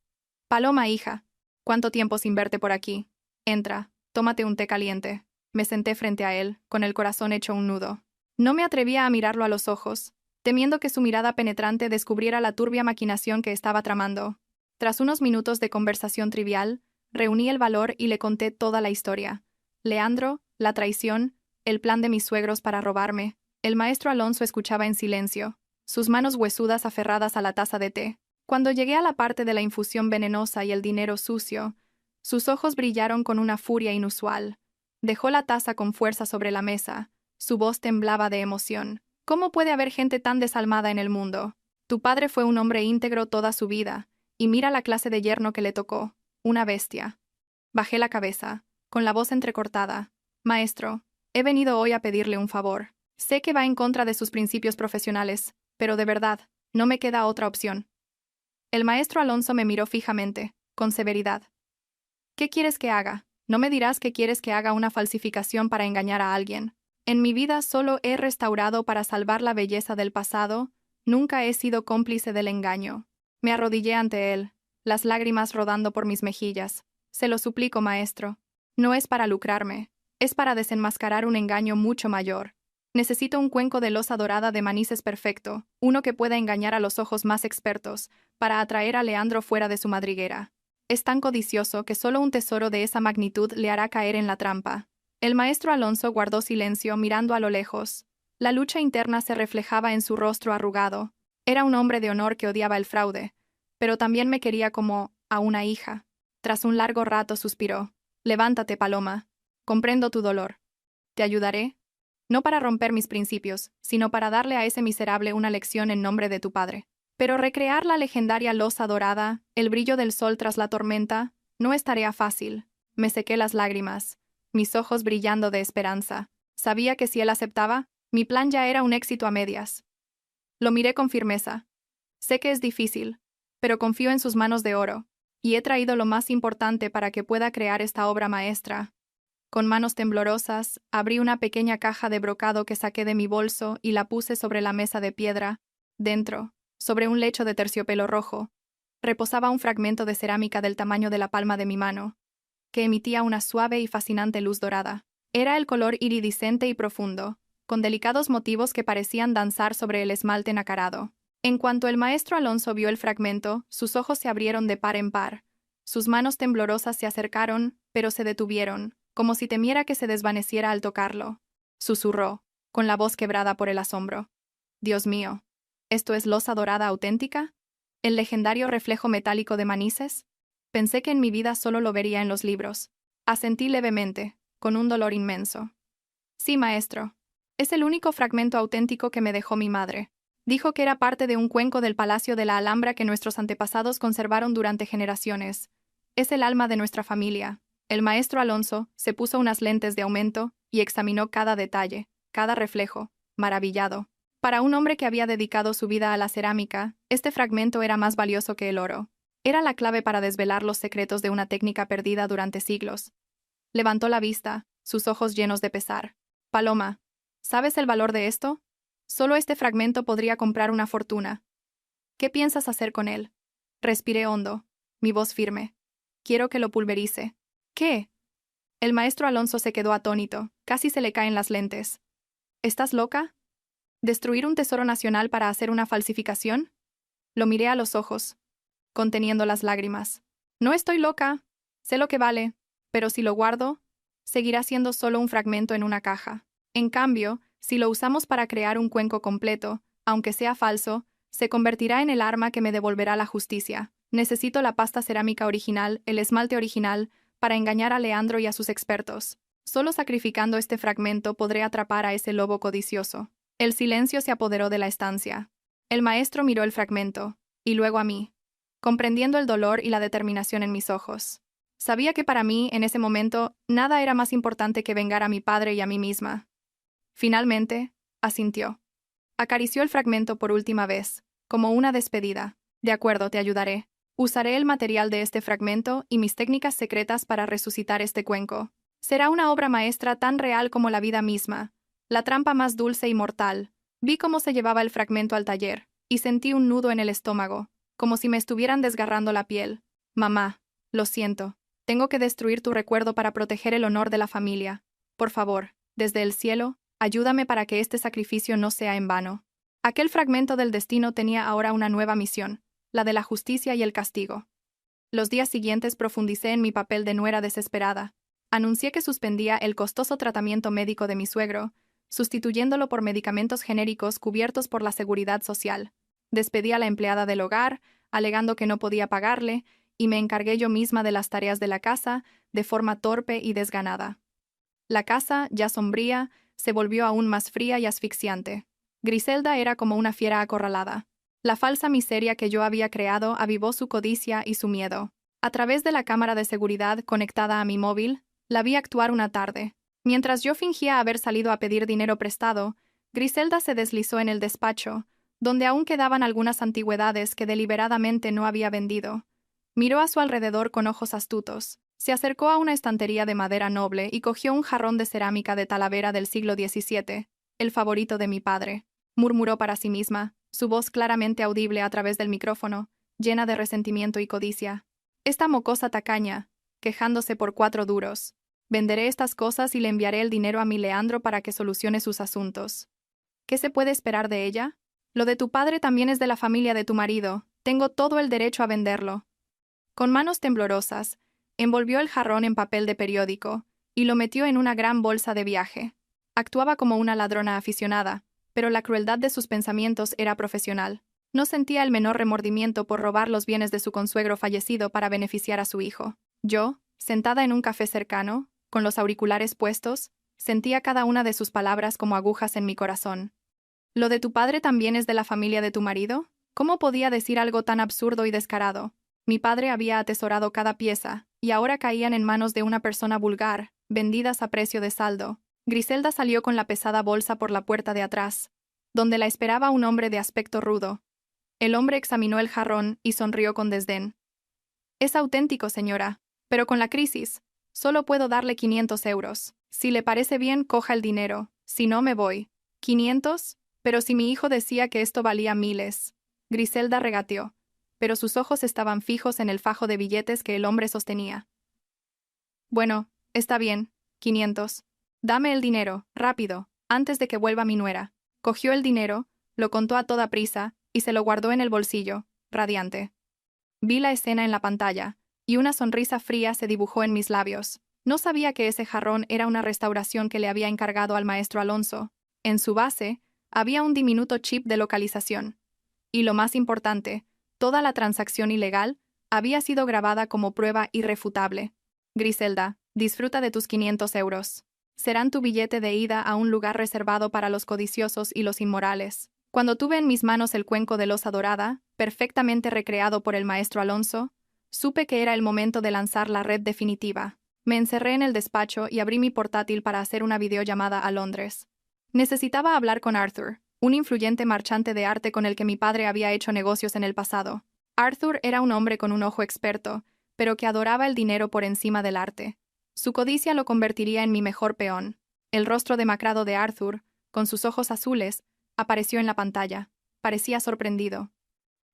Speaker 1: «Paloma, hija, ¿cuánto tiempo sin verte por aquí? Entra, tómate un té caliente». Me senté frente a él, con el corazón hecho un nudo. No me atrevía a mirarlo a los ojos, temiendo que su mirada penetrante descubriera la turbia maquinación que estaba tramando. Tras unos minutos de conversación trivial, reuní el valor y le conté toda la historia. Leandro, la traición, el plan de mis suegros para robarme. El maestro Alonso escuchaba en silencio, sus manos huesudas aferradas a la taza de té. Cuando llegué a la parte de la infusión venenosa y el dinero sucio, sus ojos brillaron con una furia inusual. Dejó la taza con fuerza sobre la mesa, su voz temblaba de emoción. ¿Cómo puede haber gente tan desalmada en el mundo? Tu padre fue un hombre íntegro toda su vida, y mira la clase de yerno que le tocó, una bestia. Bajé la cabeza, con la voz entrecortada. Maestro, he venido hoy a pedirle un favor. Sé que va en contra de sus principios profesionales, pero de verdad, no me queda otra opción. El maestro Alonso me miró fijamente, con severidad. ¿Qué quieres que haga? No me dirás que quieres que haga una falsificación para engañar a alguien. En mi vida solo he restaurado para salvar la belleza del pasado, nunca he sido cómplice del engaño. Me arrodillé ante él, las lágrimas rodando por mis mejillas. Se lo suplico, maestro. No es para lucrarme, es para desenmascarar un engaño mucho mayor. Necesito un cuenco de loza dorada de Manises perfecto, uno que pueda engañar a los ojos más expertos, para atraer a Leandro fuera de su madriguera. Es tan codicioso que solo un tesoro de esa magnitud le hará caer en la trampa. El maestro Alonso guardó silencio mirando a lo lejos. La lucha interna se reflejaba en su rostro arrugado. Era un hombre de honor que odiaba el fraude, pero también me quería como a una hija. Tras un largo rato suspiró. Levántate, Paloma. Comprendo tu dolor. Te ayudaré. No para romper mis principios, sino para darle a ese miserable una lección en nombre de tu padre. Pero recrear la legendaria loza dorada, el brillo del sol tras la tormenta, no es tarea fácil. Me sequé las lágrimas, mis ojos brillando de esperanza. Sabía que si él aceptaba, mi plan ya era un éxito a medias. Lo miré con firmeza. Sé que es difícil, pero confío en sus manos de oro, y he traído lo más importante para que pueda crear esta obra maestra. Con manos temblorosas, abrí una pequeña caja de brocado que saqué de mi bolso y la puse sobre la mesa de piedra. Dentro, sobre un lecho de terciopelo rojo, reposaba un fragmento de cerámica del tamaño de la palma de mi mano, que emitía una suave y fascinante luz dorada. Era el color iridiscente y profundo, con delicados motivos que parecían danzar sobre el esmalte nacarado. En cuanto el maestro Alonso vio el fragmento, sus ojos se abrieron de par en par. Sus manos temblorosas se acercaron, pero se detuvieron, como si temiera que se desvaneciera al tocarlo. Susurró, con la voz quebrada por el asombro. «Dios mío, ¿esto es loza dorada auténtica? ¿El legendario reflejo metálico de Manises? Pensé que en mi vida solo lo vería en los libros». Asentí levemente, con un dolor inmenso. «Sí, maestro. Es el único fragmento auténtico que me dejó mi madre. Dijo que era parte de un cuenco del Palacio de la Alhambra que nuestros antepasados conservaron durante generaciones. Es el alma de nuestra familia». El maestro Alonso se puso unas lentes de aumento y examinó cada detalle, cada reflejo, maravillado. Para un hombre que había dedicado su vida a la cerámica, este fragmento era más valioso que el oro. Era la clave para desvelar los secretos de una técnica perdida durante siglos. Levantó la vista, sus ojos llenos de pesar. «Paloma, ¿sabes el valor de esto? Solo este fragmento podría comprar una fortuna. ¿Qué piensas hacer con él?» Respiré hondo, mi voz firme. «Quiero que lo pulverice». «¿Qué?» El maestro Alonso se quedó atónito, casi se le caen las lentes. «¿Estás loca? ¿Destruir un tesoro nacional para hacer una falsificación?» Lo miré a los ojos, conteniendo las lágrimas. «No estoy loca. Sé lo que vale, pero si lo guardo, seguirá siendo solo un fragmento en una caja. En cambio, si lo usamos para crear un cuenco completo, aunque sea falso, se convertirá en el arma que me devolverá la justicia. Necesito la pasta cerámica original, el esmalte original, para engañar a Leandro y a sus expertos. Solo sacrificando este fragmento podré atrapar a ese lobo codicioso. El silencio se apoderó de la estancia. El maestro miró el fragmento, y luego a mí, comprendiendo el dolor y la determinación en mis ojos. Sabía que para mí, en ese momento, nada era más importante que vengar a mi padre y a mí misma. Finalmente, asintió. Acarició el fragmento por última vez, como una despedida. De acuerdo, te ayudaré. Usaré el material de este fragmento y mis técnicas secretas para resucitar este cuenco. Será una obra maestra tan real como la vida misma, la trampa más dulce y mortal. Vi cómo se llevaba el fragmento al taller, y sentí un nudo en el estómago, como si me estuvieran desgarrando la piel. Mamá, lo siento. Tengo que destruir tu recuerdo para proteger el honor de la familia. Por favor, desde el cielo, ayúdame para que este sacrificio no sea en vano. Aquel fragmento del destino tenía ahora una nueva misión, la de la justicia y el castigo. Los días siguientes profundicé en mi papel de nuera desesperada. Anuncié que suspendía el costoso tratamiento médico de mi suegro, sustituyéndolo por medicamentos genéricos cubiertos por la seguridad social. Despedí a la empleada del hogar, alegando que no podía pagarle, y me encargué yo misma de las tareas de la casa, de forma torpe y desganada. La casa, ya sombría, se volvió aún más fría y asfixiante. Griselda era como una fiera acorralada. La falsa miseria que yo había creado avivó su codicia y su miedo. A través de la cámara de seguridad conectada a mi móvil, la vi actuar una tarde. Mientras yo fingía haber salido a pedir dinero prestado, Griselda se deslizó en el despacho, donde aún quedaban algunas antigüedades que deliberadamente no había vendido. Miró a su alrededor con ojos astutos. Se acercó a una estantería de madera noble y cogió un jarrón de cerámica de Talavera del siglo XVII, el favorito de mi padre. Murmuró para sí misma, su voz claramente audible a través del micrófono, llena de resentimiento y codicia. Esta mocosa tacaña, quejándose por 4 duros. Venderé estas cosas y le enviaré el dinero a mi Leandro para que solucione sus asuntos. ¿Qué se puede esperar de ella? Lo de tu padre también es de la familia de tu marido. Tengo todo el derecho a venderlo. Con manos temblorosas, envolvió el jarrón en papel de periódico y lo metió en una gran bolsa de viaje. Actuaba como una ladrona aficionada, pero la crueldad de sus pensamientos era profesional. No sentía el menor remordimiento por robar los bienes de su consuegro fallecido para beneficiar a su hijo. Yo, sentada en un café cercano, con los auriculares puestos, sentía cada una de sus palabras como agujas en mi corazón. ¿Lo de tu padre también es de la familia de tu marido? ¿Cómo podía decir algo tan absurdo y descarado? Mi padre había atesorado cada pieza, y ahora caían en manos de una persona vulgar, vendidas a precio de saldo. Griselda salió con la pesada bolsa por la puerta de atrás, donde la esperaba un hombre de aspecto rudo. El hombre examinó el jarrón y sonrió con desdén. Es auténtico, señora, pero con la crisis, solo puedo darle 500 euros. Si le parece bien, coja el dinero, si no me voy. ¿500? Pero si mi hijo decía que esto valía miles. Griselda regateó, pero sus ojos estaban fijos en el fajo de billetes que el hombre sostenía. Bueno, está bien, 500. Dame el dinero, rápido, antes de que vuelva mi nuera. Cogió el dinero, lo contó a toda prisa, y se lo guardó en el bolsillo, radiante. Vi la escena en la pantalla, y una sonrisa fría se dibujó en mis labios. No sabía que ese jarrón era una restauración que le había encargado al maestro Alonso. En su base, había un diminuto chip de localización. Y lo más importante, toda la transacción ilegal había sido grabada como prueba irrefutable. Griselda, disfruta de tus 500 euros. Serán tu billete de ida a un lugar reservado para los codiciosos y los inmorales. Cuando tuve en mis manos el cuenco de losa dorada, perfectamente recreado por el maestro Alonso, supe que era el momento de lanzar la red definitiva. Me encerré en el despacho y abrí mi portátil para hacer una videollamada a Londres. Necesitaba hablar con Arthur, un influyente marchante de arte con el que mi padre había hecho negocios en el pasado. Arthur era un hombre con un ojo experto, pero que adoraba el dinero por encima del arte. Su codicia lo convertiría en mi mejor peón. El rostro demacrado de Arthur, con sus ojos azules, apareció en la pantalla. Parecía sorprendido.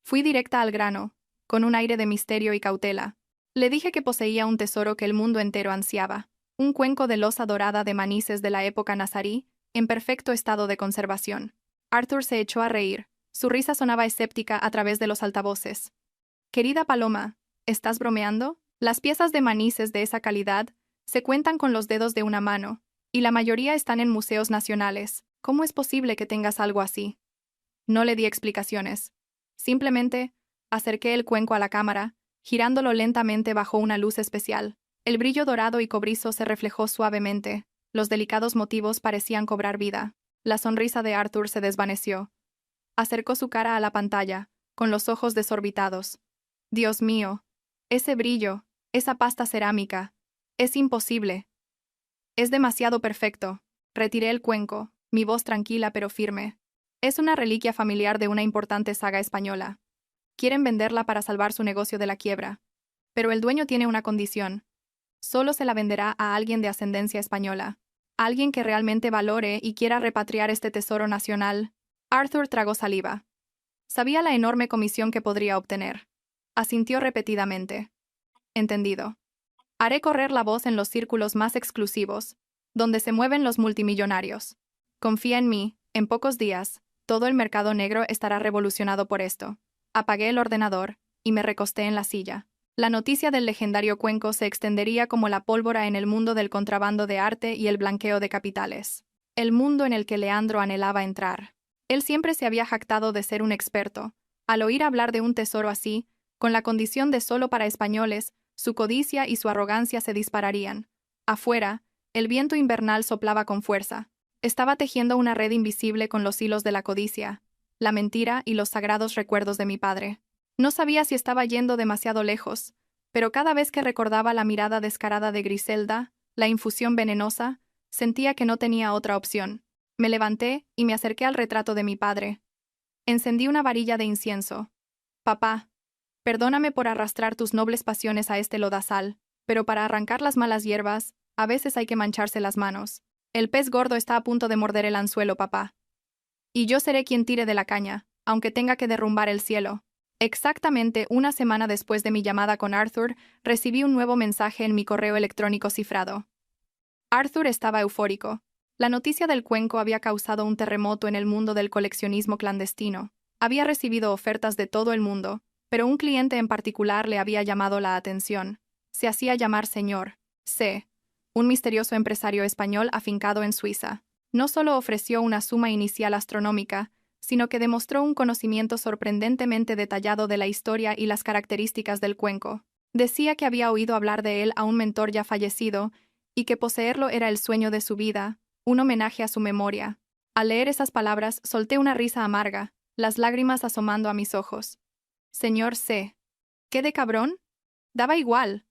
Speaker 1: Fui directa al grano, con un aire de misterio y cautela. Le dije que poseía un tesoro que el mundo entero ansiaba, un cuenco de losa dorada de manises de la época nazarí, en perfecto estado de conservación. Arthur se echó a reír. Su risa sonaba escéptica a través de los altavoces. Querida Paloma, ¿estás bromeando? Las piezas de manises de esa calidad Se cuentan con los dedos de una mano, y la mayoría están en museos nacionales. ¿Cómo es posible que tengas algo así? No le di explicaciones. Simplemente acerqué el cuenco a la cámara, girándolo lentamente bajo una luz especial. El brillo dorado y cobrizo se reflejó suavemente. Los delicados motivos parecían cobrar vida. La sonrisa de Arthur se desvaneció. Acercó su cara a la pantalla, con los ojos desorbitados. Dios mío, ese brillo, esa pasta cerámica. Es imposible. Es demasiado perfecto. Retiré el cuenco, mi voz tranquila pero firme. Es una reliquia familiar de una importante saga española. Quieren venderla para salvar su negocio de la quiebra. Pero el dueño tiene una condición. Solo se la venderá a alguien de ascendencia española. Alguien que realmente valore y quiera repatriar este tesoro nacional. Arthur tragó saliva. Sabía la enorme comisión que podría obtener. Asintió repetidamente. Entendido. Haré correr la voz en los círculos más exclusivos, donde se mueven los multimillonarios. Confía en mí, en pocos días, todo el mercado negro estará revolucionado por esto. Apagué el ordenador y me recosté en la silla. La noticia del legendario cuenco se extendería como la pólvora en el mundo del contrabando de arte y el blanqueo de capitales. El mundo en el que Leandro anhelaba entrar. Él siempre se había jactado de ser un experto. Al oír hablar de un tesoro así, con la condición de solo para españoles, su codicia y su arrogancia se dispararían. Afuera, el viento invernal soplaba con fuerza. Estaba tejiendo una red invisible con los hilos de la codicia, la mentira y los sagrados recuerdos de mi padre. No sabía si estaba yendo demasiado lejos, pero cada vez que recordaba la mirada descarada de Griselda, la infusión venenosa, sentía que no tenía otra opción. Me levanté y me acerqué al retrato de mi padre. Encendí una varilla de incienso. Papá, perdóname por arrastrar tus nobles pasiones a este lodazal, pero para arrancar las malas hierbas, a veces hay que mancharse las manos. El pez gordo está a punto de morder el anzuelo, papá. Y yo seré quien tire de la caña, aunque tenga que derrumbar el cielo. Exactamente una semana después de mi llamada con Arthur, recibí un nuevo mensaje en mi correo electrónico cifrado. Arthur estaba eufórico. La noticia del cuenco había causado un terremoto en el mundo del coleccionismo clandestino. Había recibido ofertas de todo el mundo, pero un cliente en particular le había llamado la atención. Se hacía llamar señor C., un misterioso empresario español afincado en Suiza. No solo ofreció una suma inicial astronómica, sino que demostró un conocimiento sorprendentemente detallado de la historia y las características del cuenco. Decía que había oído hablar de él a un mentor ya fallecido y que poseerlo era el sueño de su vida, un homenaje a su memoria. Al leer esas palabras, solté una risa amarga, las lágrimas asomando a mis ojos. Señor C. ¿Qué de cabrón? Daba igual.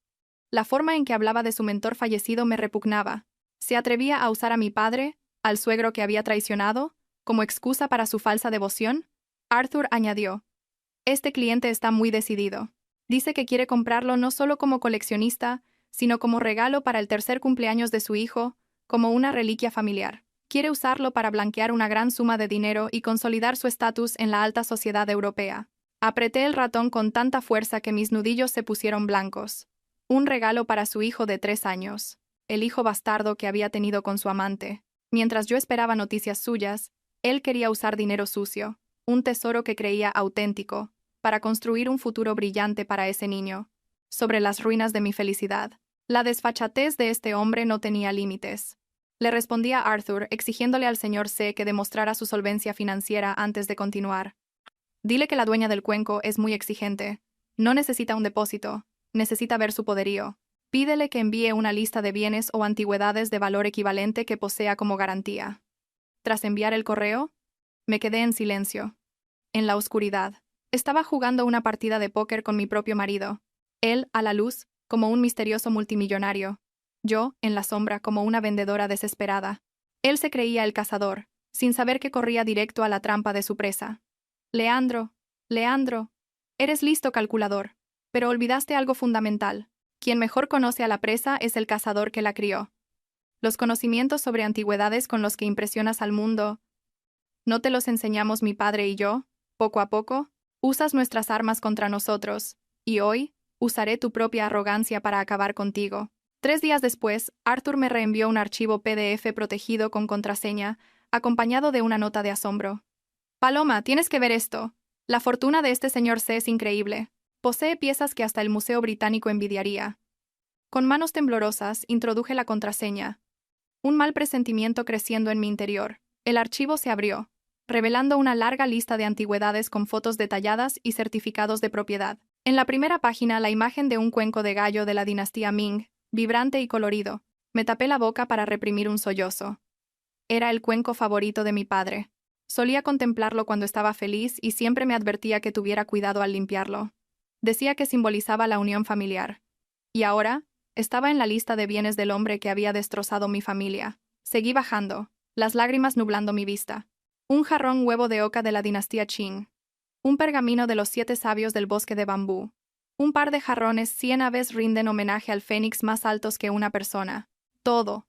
Speaker 1: La forma en que hablaba de su mentor fallecido me repugnaba. ¿Se atrevía a usar a mi padre, al suegro que había traicionado, como excusa para su falsa devoción? Arthur añadió. Este cliente está muy decidido. Dice que quiere comprarlo no solo como coleccionista, sino como regalo para el tercer cumpleaños de su hijo, como una reliquia familiar. Quiere usarlo para blanquear una gran suma de dinero y consolidar su estatus en la alta sociedad europea. Apreté el ratón con tanta fuerza que mis nudillos se pusieron blancos. Un regalo para su hijo de 3 años, el hijo bastardo que había tenido con su amante. Mientras yo esperaba noticias suyas, él quería usar dinero sucio, un tesoro que creía auténtico, para construir un futuro brillante para ese niño. Sobre las ruinas de mi felicidad. La desfachatez de este hombre no tenía límites. Le respondí a Arthur exigiéndole al señor C. que demostrara su solvencia financiera antes de continuar. Dile que la dueña del cuenco es muy exigente. No necesita un depósito, necesita ver su poderío. Pídele que envíe una lista de bienes o antigüedades de valor equivalente que posea como garantía. Tras enviar el correo, me quedé en silencio. En la oscuridad. Estaba jugando una partida de póker con mi propio marido. Él, a la luz, como un misterioso multimillonario. Yo, en la sombra, como una vendedora desesperada. Él se creía el cazador, sin saber que corría directo a la trampa de su presa. Leandro, Leandro, eres listo calculador, pero olvidaste algo fundamental. Quien mejor conoce a la presa es el cazador que la crió. Los conocimientos sobre antigüedades con los que impresionas al mundo, ¿no te los enseñamos mi padre y yo? Poco a poco, usas nuestras armas contra nosotros, y hoy, usaré tu propia arrogancia para acabar contigo. 3 días después, Arthur me reenvió un archivo PDF protegido con contraseña, acompañado de una nota de asombro. Paloma, tienes que ver esto. La fortuna de este señor C es increíble. Posee piezas que hasta el Museo Británico envidiaría. Con manos temblorosas, introduje la contraseña. Un mal presentimiento creciendo en mi interior. El archivo se abrió, revelando una larga lista de antigüedades con fotos detalladas y certificados de propiedad. En la primera página, la imagen de un cuenco de gallo de la dinastía Ming, vibrante y colorido. Me tapé la boca para reprimir un sollozo. Era el cuenco favorito de mi padre. Solía contemplarlo cuando estaba feliz y siempre me advertía que tuviera cuidado al limpiarlo. Decía que simbolizaba la unión familiar. Y ahora, estaba en la lista de bienes del hombre que había destrozado mi familia. Seguí bajando, las lágrimas nublando mi vista. Un jarrón huevo de oca de la dinastía Qing. Un pergamino de los 7 sabios del bosque de bambú. Un par de jarrones 100 aves rinden homenaje al fénix más altos que una persona. Todo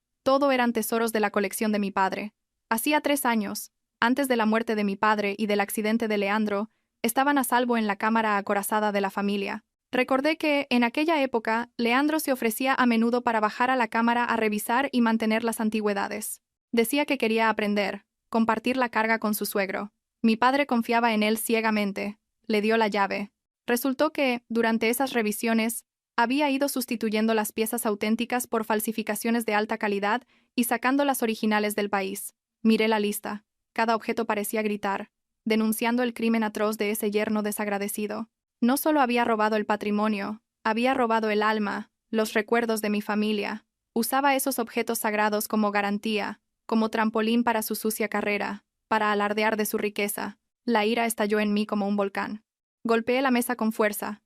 Speaker 1: eran tesoros de la colección de mi padre. Hacía 3 años, antes de la muerte de mi padre y del accidente de Leandro, estaban a salvo en la cámara acorazada de la familia. Recordé que, en aquella época, Leandro se ofrecía a menudo para bajar a la cámara a revisar y mantener las antigüedades. Decía que quería aprender, compartir la carga con su suegro. Mi padre confiaba en él ciegamente. Le dio la llave. Resultó que, durante esas revisiones, había ido sustituyendo las piezas auténticas por falsificaciones de alta calidad y sacando las originales del país. Miré la lista. Cada objeto parecía gritar, denunciando el crimen atroz de ese yerno desagradecido. No solo había robado el patrimonio, había robado el alma, los recuerdos de mi familia. Usaba esos objetos sagrados como garantía, como trampolín para su sucia carrera, para alardear de su riqueza. La ira estalló en mí como un volcán. Golpeé la mesa con fuerza.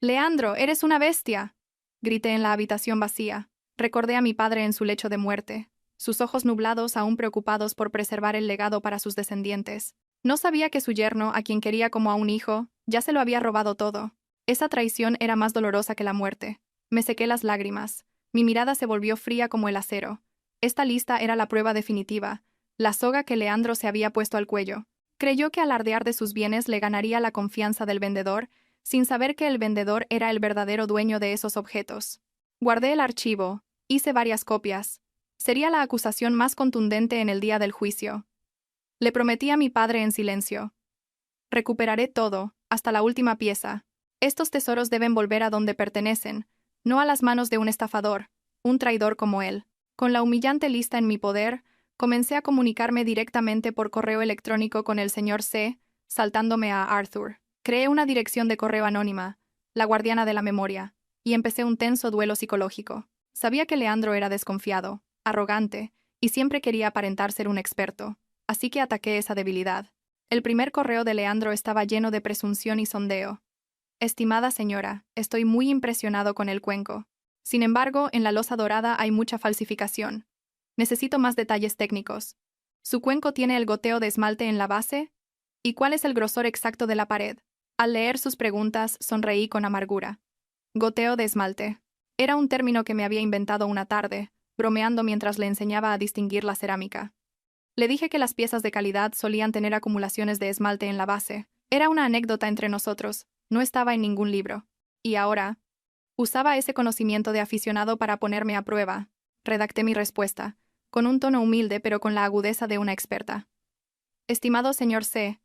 Speaker 1: «Leandro, eres una bestia», grité en la habitación vacía. Recordé a mi padre en su lecho de muerte, sus ojos nublados aún preocupados por preservar el legado para sus descendientes. No sabía que su yerno, a quien quería como a un hijo, ya se lo había robado todo. Esa traición era más dolorosa que la muerte. Me sequé las lágrimas. Mi mirada se volvió fría como el acero. Esta lista era la prueba definitiva, la soga que Leandro se había puesto al cuello. Creyó que alardear de sus bienes le ganaría la confianza del vendedor, sin saber que el vendedor era el verdadero dueño de esos objetos. Guardé el archivo, hice varias copias. Sería la acusación más contundente en el día del juicio. Le prometí a mi padre en silencio. Recuperaré todo, hasta la última pieza. Estos tesoros deben volver a donde pertenecen, no a las manos de un estafador, un traidor como él. Con la humillante lista en mi poder, comencé a comunicarme directamente por correo electrónico con el señor C, saltándome a Arthur. Creé una dirección de correo anónima, la guardiana de la memoria, y empecé un tenso duelo psicológico. Sabía que Leandro era desconfiado, arrogante, y siempre quería aparentar ser un experto, así que ataqué esa debilidad. El primer correo de Leandro estaba lleno de presunción y sondeo. «Estimada señora, estoy muy impresionado con el cuenco. Sin embargo, en la loza dorada hay mucha falsificación. Necesito más detalles técnicos. ¿Su cuenco tiene el goteo de esmalte en la base? ¿Y cuál es el grosor exacto de la pared?» Al leer sus preguntas, sonreí con amargura. Goteo de esmalte. Era un término que me había inventado una tarde, bromeando mientras le enseñaba a distinguir la cerámica. Le dije que las piezas de calidad solían tener acumulaciones de esmalte en la base. Era una anécdota entre nosotros, no estaba en ningún libro. Y ahora, usaba ese conocimiento de aficionado para ponerme a prueba. Redacté mi respuesta, con un tono humilde pero con la agudeza de una experta. «Estimado señor C,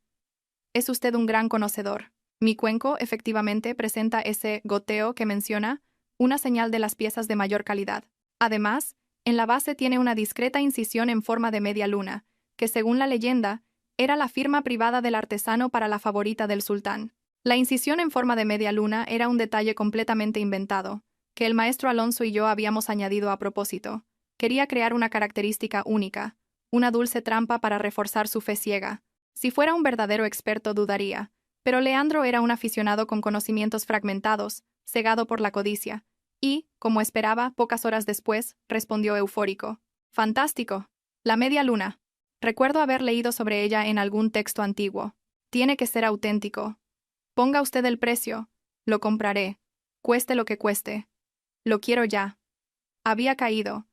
Speaker 1: es usted un gran conocedor. Mi cuenco, efectivamente, presenta ese goteo que menciona, una señal de las piezas de mayor calidad. Además, en la base tiene una discreta incisión en forma de media luna, que según la leyenda, era la firma privada del artesano para la favorita del sultán. La incisión en forma de media luna era un detalle completamente inventado, que el maestro Alonso y yo habíamos añadido a propósito. Quería crear una característica única, una dulce trampa para reforzar su fe ciega. Si fuera un verdadero experto dudaría, pero Leandro era un aficionado con conocimientos fragmentados, cegado por la codicia, y, como esperaba, pocas horas después, respondió eufórico. «Fantástico. La media luna. Recuerdo haber leído sobre ella en algún texto antiguo. Tiene que ser auténtico. Ponga usted el precio. Lo compraré. Cueste lo que cueste. Lo quiero ya». Había caído.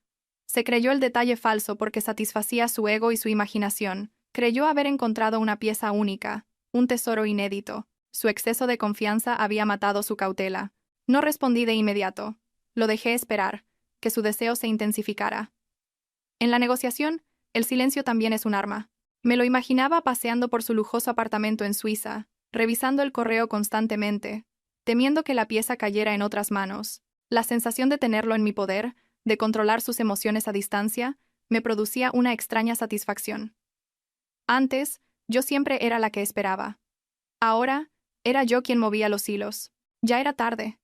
Speaker 1: Se creyó el detalle falso porque satisfacía su ego y su imaginación. Creyó haber encontrado una pieza única, un tesoro inédito. Su exceso de confianza había matado su cautela. No respondí de inmediato. Lo dejé esperar, que su deseo se intensificara. En la negociación, el silencio también es un arma. Me lo imaginaba paseando por su lujoso apartamento en Suiza, revisando el correo constantemente, temiendo que la pieza cayera en otras manos. La sensación de tenerlo en mi poder, de controlar sus emociones a distancia, me producía una extraña satisfacción. Antes, yo siempre era la que esperaba. Ahora, era yo quien movía los hilos. Ya era tarde.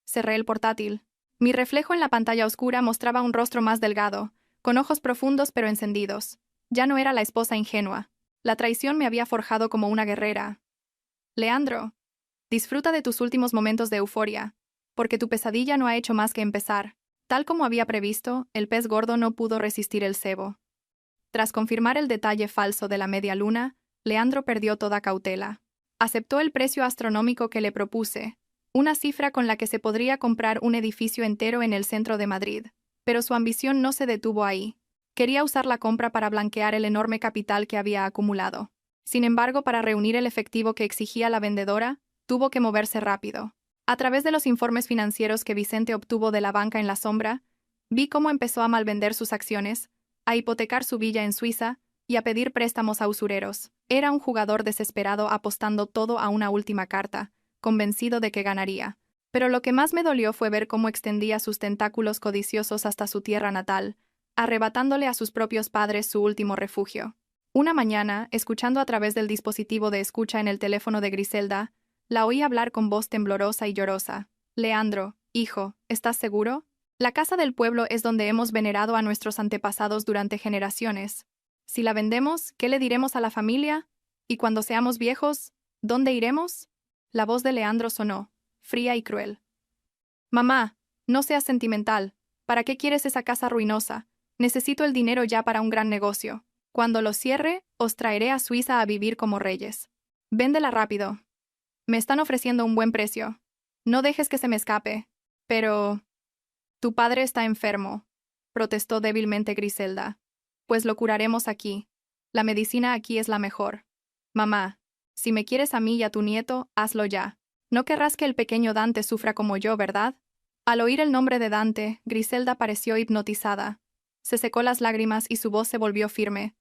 Speaker 1: Cerré el portátil. Mi reflejo en la pantalla oscura mostraba un rostro más delgado, con ojos profundos pero encendidos. Ya no era la esposa ingenua. La traición me había forjado como una guerrera. Leandro, disfruta de tus últimos momentos de euforia, porque tu pesadilla no ha hecho más que empezar. Tal como había previsto, el pez gordo no pudo resistir el cebo. Tras confirmar el detalle falso de la media luna, Leandro perdió toda cautela. Aceptó el precio astronómico que le propuse, una cifra con la que se podría comprar un edificio entero en el centro de Madrid. Pero su ambición no se detuvo ahí. Quería usar la compra para blanquear el enorme capital que había acumulado. Sin embargo, para reunir el efectivo que exigía la vendedora, tuvo que moverse rápido. A través de los informes financieros que Vicente obtuvo de la banca en la sombra, vi cómo empezó a malvender sus acciones, a hipotecar su villa en Suiza y a pedir préstamos a usureros. Era un jugador desesperado apostando todo a una última carta, convencido de que ganaría. Pero lo que más me dolió fue ver cómo extendía sus tentáculos codiciosos hasta su tierra natal, arrebatándole a sus propios padres su último refugio. Una mañana, escuchando a través del dispositivo de escucha en el teléfono de Griselda, la oí hablar con voz temblorosa y llorosa. «Leandro, hijo, ¿estás seguro? La casa del pueblo es donde hemos venerado a nuestros antepasados durante generaciones. Si la vendemos, ¿qué le diremos a la familia? Y cuando seamos viejos, ¿dónde iremos?» La voz de Leandro sonó, fría y cruel. «Mamá, no seas sentimental. ¿Para qué quieres esa casa ruinosa? Necesito el dinero ya para un gran negocio. Cuando lo cierre, os traeré a Suiza a vivir como reyes. Véndela rápido. Me están ofreciendo un buen precio. No dejes que se me escape. Pero... Tu padre está enfermo», protestó débilmente Griselda. «Pues lo curaremos aquí. La medicina aquí es la mejor. Mamá, si me quieres a mí y a tu nieto, hazlo ya. No querrás que el pequeño Dante sufra como yo, ¿verdad?» Al oír el nombre de Dante, Griselda pareció hipnotizada. Se secó las lágrimas y su voz se volvió firme.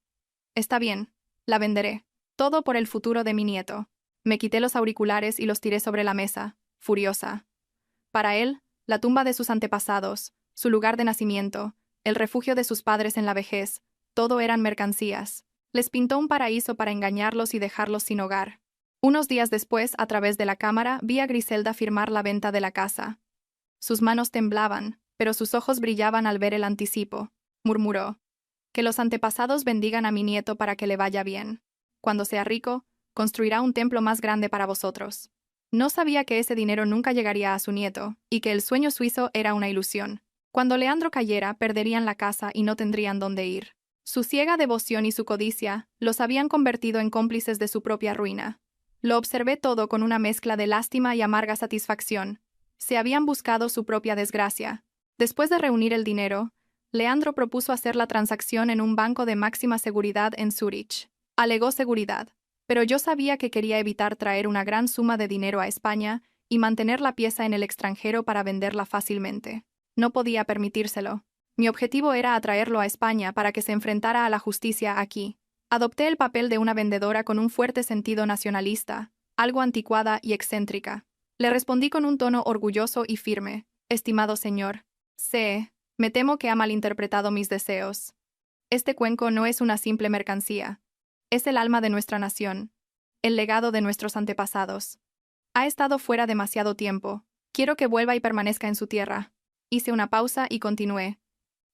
Speaker 1: «Está bien, la venderé. Todo por el futuro de mi nieto». Me quité los auriculares y los tiré sobre la mesa, furiosa. Para él, la tumba de sus antepasados, su lugar de nacimiento, el refugio de sus padres en la vejez, todo eran mercancías. Les pintó un paraíso para engañarlos y dejarlos sin hogar. Unos días después, a través de la cámara, vi a Griselda firmar la venta de la casa. Sus manos temblaban, pero sus ojos brillaban al ver el anticipo. Murmuró: «Que los antepasados bendigan a mi nieto para que le vaya bien. Cuando sea rico, construirá un templo más grande para vosotros». No sabía que ese dinero nunca llegaría a su nieto, y que el sueño suizo era una ilusión. Cuando Leandro cayera, perderían la casa y no tendrían dónde ir. Su ciega devoción y su codicia los habían convertido en cómplices de su propia ruina. Lo observé todo con una mezcla de lástima y amarga satisfacción. Se habían buscado su propia desgracia. Después de reunir el dinero, Leandro propuso hacer la transacción en un banco de máxima seguridad en Zúrich. Alegó seguridad, pero yo sabía que quería evitar traer una gran suma de dinero a España y mantener la pieza en el extranjero para venderla fácilmente. No podía permitírselo. Mi objetivo era atraerlo a España para que se enfrentara a la justicia aquí. Adopté el papel de una vendedora con un fuerte sentido nacionalista, algo anticuada y excéntrica. Le respondí con un tono orgulloso y firme: «Estimado señor, me temo que ha malinterpretado mis deseos. Este cuenco no es una simple mercancía. Es el alma de nuestra nación, el legado de nuestros antepasados. Ha estado fuera demasiado tiempo. Quiero que vuelva y permanezca en su tierra». Hice una pausa y continué: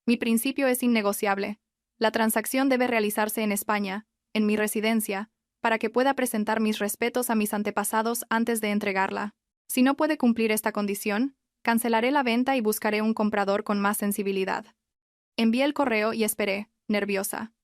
Speaker 1: «Mi principio es innegociable. La transacción debe realizarse en España, en mi residencia, para que pueda presentar mis respetos a mis antepasados antes de entregarla. Si no puede cumplir esta condición, cancelaré la venta y buscaré un comprador con más sensibilidad». Envié el correo y esperé, nerviosa.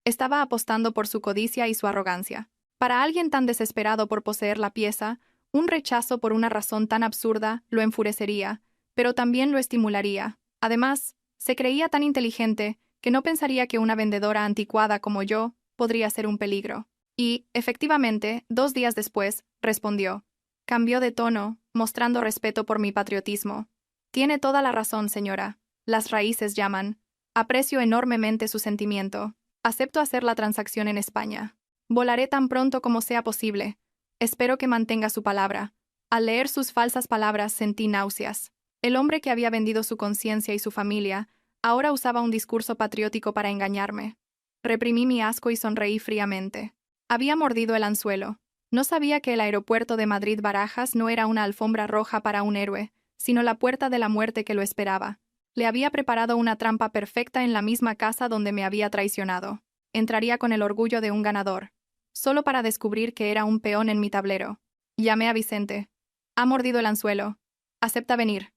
Speaker 1: Estaba apostando por su codicia y su arrogancia. Para alguien tan desesperado por poseer la pieza, un rechazo por una razón tan absurda lo enfurecería, pero también lo estimularía. Además, se creía tan inteligente que no pensaría que una vendedora anticuada como yo podría ser un peligro. Y, efectivamente, 2 días después, respondió. Cambió de tono, mostrando respeto por mi patriotismo. «Tiene toda la razón, señora. Las raíces llaman. Aprecio enormemente su sentimiento. Acepto hacer la transacción en España. Volaré tan pronto como sea posible. Espero que mantenga su palabra». Al leer sus falsas palabras sentí náuseas. El hombre que había vendido su conciencia y su familia, ahora usaba un discurso patriótico para engañarme. Reprimí mi asco y sonreí fríamente. Había mordido el anzuelo. No sabía que el aeropuerto de Madrid-Barajas no era una alfombra roja para un héroe, sino la puerta de la muerte que lo esperaba. Le había preparado una trampa perfecta en la misma casa donde me había traicionado. Entraría con el orgullo de un ganador, solo para descubrir que era un peón en mi tablero. Llamé a Vicente. Ha mordido el anzuelo. Acepta venir.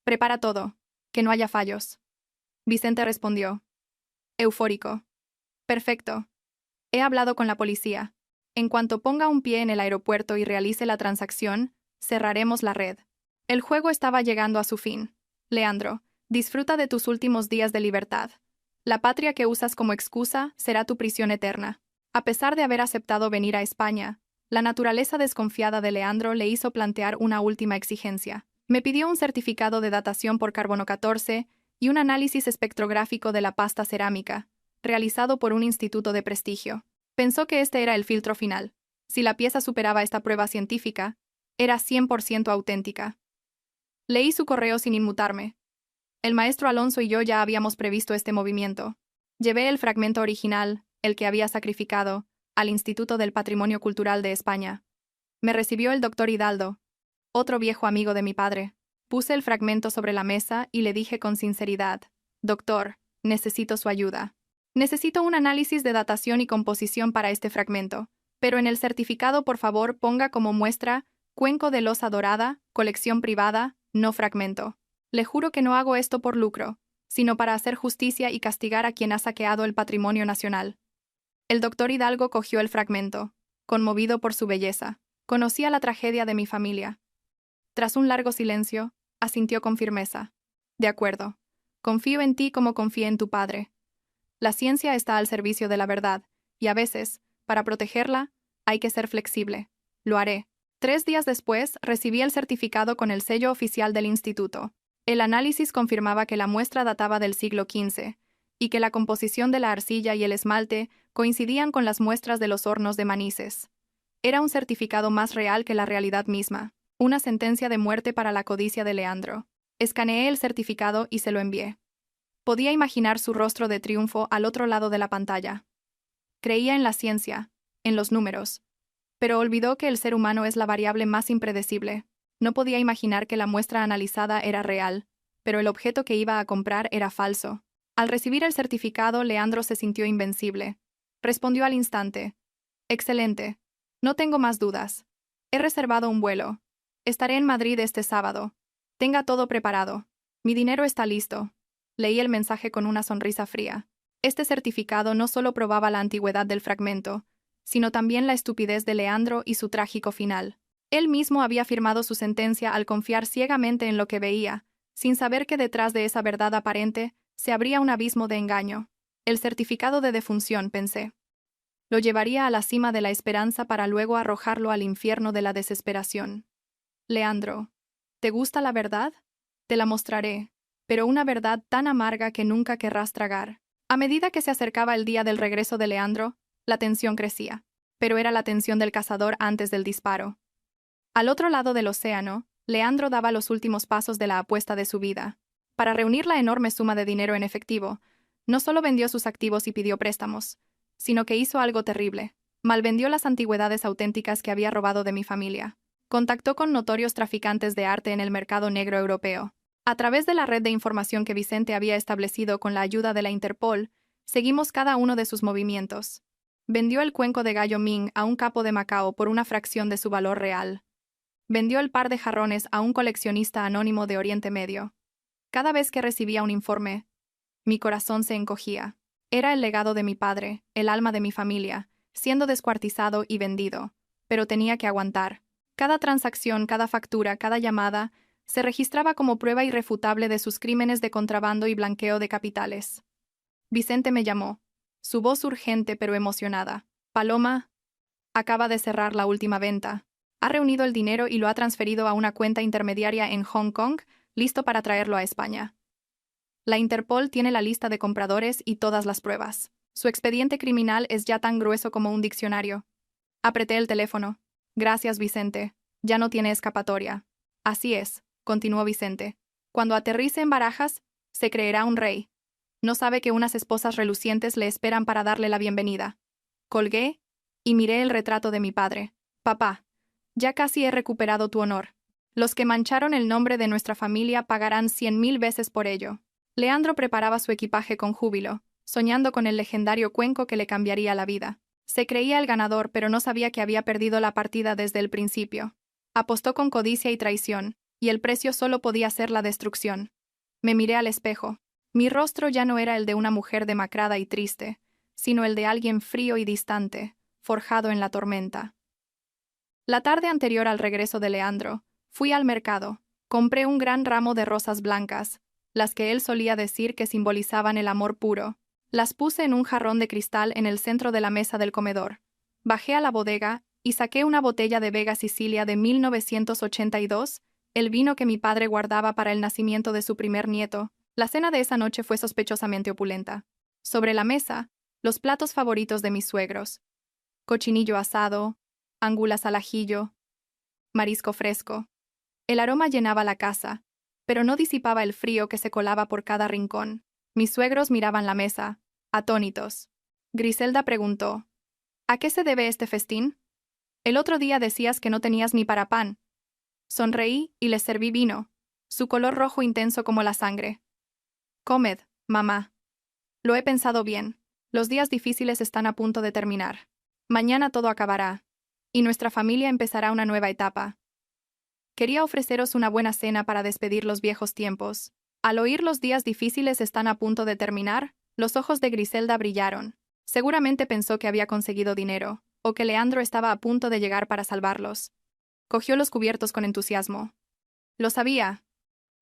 Speaker 1: Prepara todo. Que no haya fallos. Vicente respondió. Eufórico. Perfecto. He hablado con la policía. En cuanto ponga un pie en el aeropuerto y realice la transacción, cerraremos la red. El juego estaba llegando a su fin. Leandro, disfruta de tus últimos días de libertad. La patria que usas como excusa será tu prisión eterna. A pesar de haber aceptado venir a España, la naturaleza desconfiada de Leandro le hizo plantear una última exigencia. Me pidió un certificado de datación por carbono 14 y un análisis espectrográfico de la pasta cerámica, realizado por un instituto de prestigio. Pensó que este era el filtro final. Si la pieza superaba esta prueba científica, era 100% auténtica. Leí su correo sin inmutarme. El maestro Alonso y yo ya habíamos previsto este movimiento. Llevé el fragmento original, el que había sacrificado, al Instituto del Patrimonio Cultural de España. Me recibió el doctor Hidalgo, otro viejo amigo de mi padre. Puse el fragmento sobre la mesa y le dije con sinceridad: Doctor, necesito su ayuda. Necesito un análisis de datación y composición para este fragmento, pero en el certificado por favor ponga como muestra cuenco de losa dorada, colección privada, no fragmento. Le juro que no hago esto por lucro, sino para hacer justicia y castigar a quien ha saqueado el patrimonio nacional. El doctor Hidalgo cogió el fragmento, conmovido por su belleza. Conocía la tragedia de mi familia. Tras un largo silencio, asintió con firmeza. De acuerdo. Confío en ti como confié en tu padre. La ciencia está al servicio de la verdad, y a veces, para protegerla, hay que ser flexible. Lo haré. 3 días después, recibí el certificado con el sello oficial del instituto. El análisis confirmaba que la muestra databa del siglo XV, y que la composición de la arcilla y el esmalte coincidían con las muestras de los hornos de Manises. Era un certificado más real que la realidad misma, una sentencia de muerte para la codicia de Leandro. Escaneé el certificado y se lo envié. Podía imaginar su rostro de triunfo al otro lado de la pantalla. Creía en la ciencia, en los números, pero olvidó que el ser humano es la variable más impredecible. No podía imaginar que la muestra analizada era real, pero el objeto que iba a comprar era falso. Al recibir el certificado, Leandro se sintió invencible. Respondió al instante: Excelente. No tengo más dudas. He reservado un vuelo. Estaré en Madrid este sábado. Tenga todo preparado. Mi dinero está listo. Leí el mensaje con una sonrisa fría. Este certificado no solo probaba la antigüedad del fragmento, sino también la estupidez de Leandro y su trágico final. Él mismo había firmado su sentencia al confiar ciegamente en lo que veía, sin saber que detrás de esa verdad aparente se abría un abismo de engaño. El certificado de defunción, pensé. Lo llevaría a la cima de la esperanza para luego arrojarlo al infierno de la desesperación. Leandro, ¿te gusta la verdad? Te la mostraré, pero una verdad tan amarga que nunca querrás tragar. A medida que se acercaba el día del regreso de Leandro, la tensión crecía, pero era la tensión del cazador antes del disparo. Al otro lado del océano, Leandro daba los últimos pasos de la apuesta de su vida. Para reunir la enorme suma de dinero en efectivo, no solo vendió sus activos y pidió préstamos, sino que hizo algo terrible. Malvendió las antigüedades auténticas que había robado de mi familia. Contactó con notorios traficantes de arte en el mercado negro europeo. A través de la red de información que Vicente había establecido con la ayuda de la Interpol, seguimos cada uno de sus movimientos. Vendió el cuenco de gallo Ming a un capo de Macao por una fracción de su valor real. Vendió el par de jarrones a un coleccionista anónimo de Oriente Medio. Cada vez que recibía un informe, mi corazón se encogía. Era el legado de mi padre, el alma de mi familia, siendo descuartizado y vendido. Pero tenía que aguantar. Cada transacción, cada factura, cada llamada se registraba como prueba irrefutable de sus crímenes de contrabando y blanqueo de capitales. Vicente me llamó, su voz urgente pero emocionada. Paloma, acaba de cerrar la última venta. Ha reunido el dinero y lo ha transferido a una cuenta intermediaria en Hong Kong, listo para traerlo a España. La Interpol tiene la lista de compradores y todas las pruebas. Su expediente criminal es ya tan grueso como un diccionario. Apreté el teléfono. Gracias, Vicente. Ya no tiene escapatoria. Así es, continuó Vicente. Cuando aterrice en Barajas, se creerá un rey. No sabe que unas esposas relucientes le esperan para darle la bienvenida. Colgué y miré el retrato de mi padre. Papá, ya casi he recuperado tu honor. Los que mancharon el nombre de nuestra familia pagarán 100.000 veces por ello. Leandro preparaba su equipaje con júbilo, soñando con el legendario cuenco que le cambiaría la vida. Se creía el ganador, pero no sabía que había perdido la partida desde el principio. Apostó con codicia y traición, y el precio solo podía ser la destrucción. Me miré al espejo. Mi rostro ya no era el de una mujer demacrada y triste, sino el de alguien frío y distante, forjado en la tormenta. La tarde anterior al regreso de Leandro, fui al mercado. Compré un gran ramo de rosas blancas, las que él solía decir que simbolizaban el amor puro. Las puse en un jarrón de cristal en el centro de la mesa del comedor. Bajé a la bodega y saqué una botella de Vega Sicilia de 1982, el vino que mi padre guardaba para el nacimiento de su primer nieto. La cena de esa noche fue sospechosamente opulenta. Sobre la mesa, los platos favoritos de mis suegros: cochinillo asado, angulas al ajillo, marisco fresco. El aroma llenaba la casa, pero no disipaba el frío que se colaba por cada rincón. Mis suegros miraban la mesa, atónitos. Griselda preguntó: ¿A qué se debe este festín? El otro día decías que no tenías ni para pan. Sonreí y les serví vino, su color rojo intenso como la sangre. Comed, mamá. Lo he pensado bien. Los días difíciles están a punto de terminar. Mañana todo acabará, y nuestra familia empezará una nueva etapa. Quería ofreceros una buena cena para despedir los viejos tiempos. Al oír los días difíciles están a punto de terminar, los ojos de Griselda brillaron. Seguramente pensó que había conseguido dinero, o que Leandro estaba a punto de llegar para salvarlos. Cogió los cubiertos con entusiasmo. Lo sabía.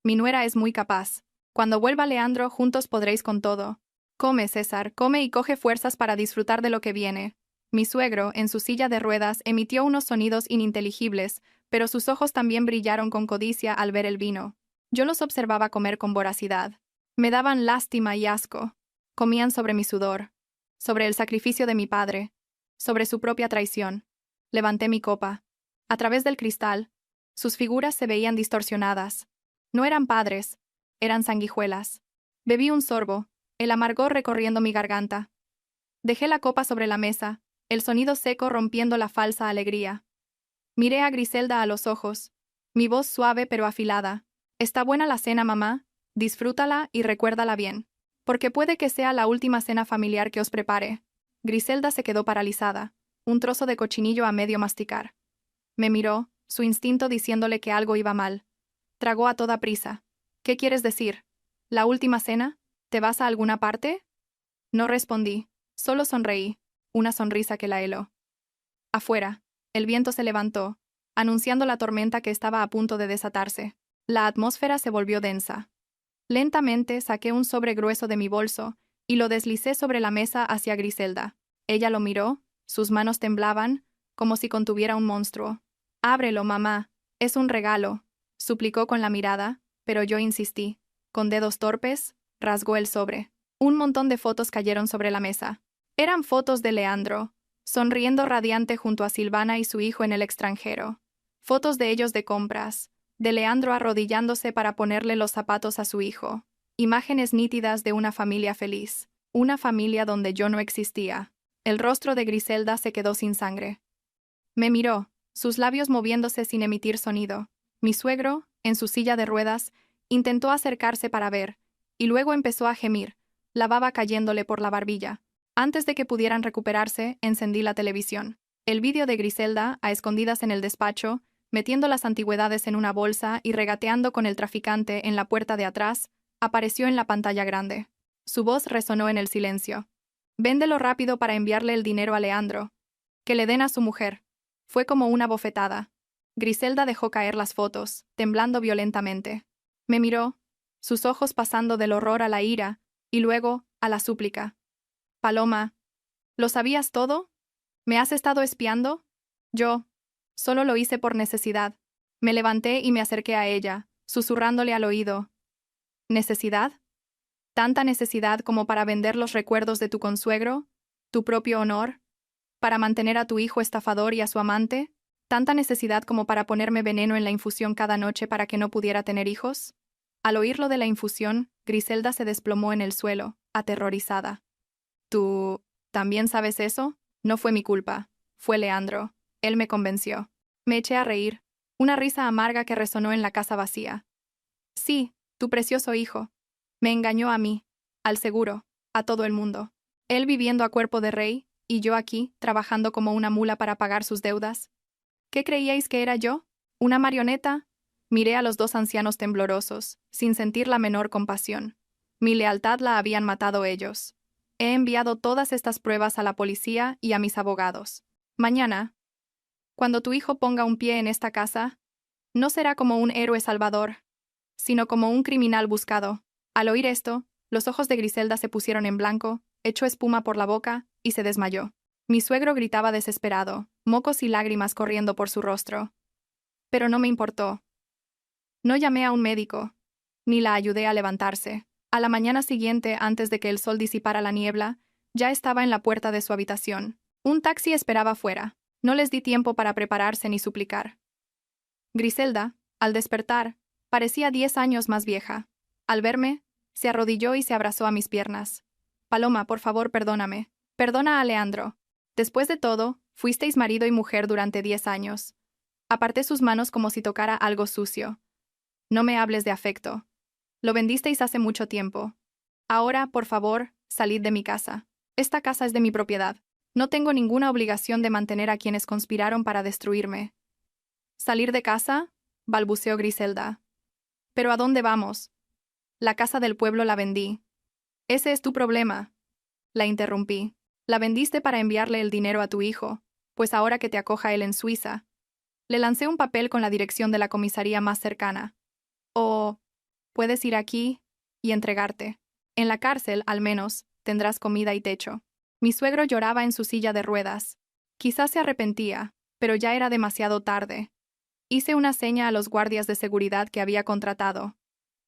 Speaker 1: Mi nuera es muy capaz. Cuando vuelva Leandro, juntos podréis con todo. Come, César, come y coge fuerzas para disfrutar de lo que viene. Mi suegro, en su silla de ruedas, emitió unos sonidos ininteligibles, pero sus ojos también brillaron con codicia al ver el vino. Yo los observaba comer con voracidad. Me daban lástima y asco. Comían sobre mi sudor, sobre el sacrificio de mi padre, sobre su propia traición. Levanté mi copa. A través del cristal, sus figuras se veían distorsionadas. No eran padres, eran sanguijuelas. Bebí un sorbo, el amargor recorriendo mi garganta. Dejé la copa sobre la mesa, el sonido seco rompiendo la falsa alegría. Miré a Griselda a los ojos, mi voz suave pero afilada. Está buena la cena, mamá, disfrútala y recuérdala bien, porque puede que sea la última cena familiar que os prepare. Griselda se quedó paralizada, un trozo de cochinillo a medio masticar. Me miró, su instinto diciéndole que algo iba mal. Tragó a toda prisa. ¿Qué quieres decir? ¿La última cena? ¿Te vas a alguna parte? No respondí, solo sonreí, una sonrisa que la heló. Afuera, el viento se levantó, anunciando la tormenta que estaba a punto de desatarse. La atmósfera se volvió densa. Lentamente saqué un sobre grueso de mi bolso y lo deslicé sobre la mesa hacia Griselda. Ella lo miró, sus manos temblaban, como si contuviera un monstruo. «Ábrelo, mamá, es un regalo», suplicó con la mirada, pero yo insistí. Con dedos torpes, rasgó el sobre. Un montón de fotos cayeron sobre la mesa. Eran fotos de Leandro, sonriendo radiante junto a Silvana y su hijo en el extranjero. Fotos de ellos de compras, de Leandro arrodillándose para ponerle los zapatos a su hijo. Imágenes nítidas de una familia feliz, una familia donde yo no existía. El rostro de Griselda se quedó sin sangre. Me miró, sus labios moviéndose sin emitir sonido. Mi suegro, en su silla de ruedas, intentó acercarse para ver, y luego empezó a gemir, la baba cayéndole por la barbilla. Antes de que pudieran recuperarse, encendí la televisión. El vídeo de Griselda, a escondidas en el despacho, metiendo las antigüedades en una bolsa y regateando con el traficante en la puerta de atrás, apareció en la pantalla grande. Su voz resonó en el silencio. «Véndelo rápido para enviarle el dinero a Leandro. Que le den a su mujer». Fue como una bofetada. Griselda dejó caer las fotos, temblando violentamente. Me miró, sus ojos pasando del horror a la ira, y luego a la súplica. «Paloma, ¿lo sabías todo? ¿Me has estado espiando?» Yo solo lo hice por necesidad. Me levanté y me acerqué a ella, susurrándole al oído. ¿Necesidad? ¿Tanta necesidad como para vender los recuerdos de tu consuegro? ¿Tu propio honor? ¿Para mantener a tu hijo estafador y a su amante? ¿Tanta necesidad como para ponerme veneno en la infusión cada noche para que no pudiera tener hijos? Al oírlo de la infusión, Griselda se desplomó en el suelo, aterrorizada. ¿Tú también sabes eso? No fue mi culpa. Fue Leandro. Él me convenció. Me eché a reír. Una risa amarga que resonó en la casa vacía. Sí, tu precioso hijo. Me engañó a mí, al seguro, a todo el mundo. Él viviendo a cuerpo de rey, y yo aquí, trabajando como una mula para pagar sus deudas. ¿Qué creíais que era yo? ¿Una marioneta? Miré a los dos ancianos temblorosos, sin sentir la menor compasión. Mi lealtad la habían matado ellos. He enviado todas estas pruebas a la policía y a mis abogados. Mañana, cuando tu hijo ponga un pie en esta casa, no será como un héroe salvador, sino como un criminal buscado. Al oír esto, los ojos de Griselda se pusieron en blanco, echó espuma por la boca y se desmayó. Mi suegro gritaba desesperado, mocos y lágrimas corriendo por su rostro. Pero no me importó. No llamé a un médico, ni la ayudé a levantarse. A la mañana siguiente, antes de que el sol disipara la niebla, ya estaba en la puerta de su habitación. Un taxi esperaba fuera. No les di tiempo para prepararse ni suplicar. Griselda, al despertar, parecía 10 años más vieja. Al verme, se arrodilló y se abrazó a mis piernas. Paloma, por favor, perdóname. Perdona a Leandro. Después de todo, fuisteis marido y mujer durante 10 años. Aparté sus manos como si tocara algo sucio. No me hables de afecto. Lo vendisteis hace mucho tiempo. Ahora, por favor, salid de mi casa. Esta casa es de mi propiedad. No tengo ninguna obligación de mantener a quienes conspiraron para destruirme. ¿Salir de casa? Balbuceó Griselda. ¿Pero a dónde vamos? La casa del pueblo la vendí. Ese es tu problema. La interrumpí. La vendiste para enviarle el dinero a tu hijo, pues ahora que te acoja él en Suiza. Le lancé un papel con la dirección de la comisaría más cercana. O puedes ir aquí y entregarte. En la cárcel, al menos, tendrás comida y techo. Mi suegro lloraba en su silla de ruedas. Quizás se arrepentía, pero ya era demasiado tarde. Hice una seña a los guardias de seguridad que había contratado.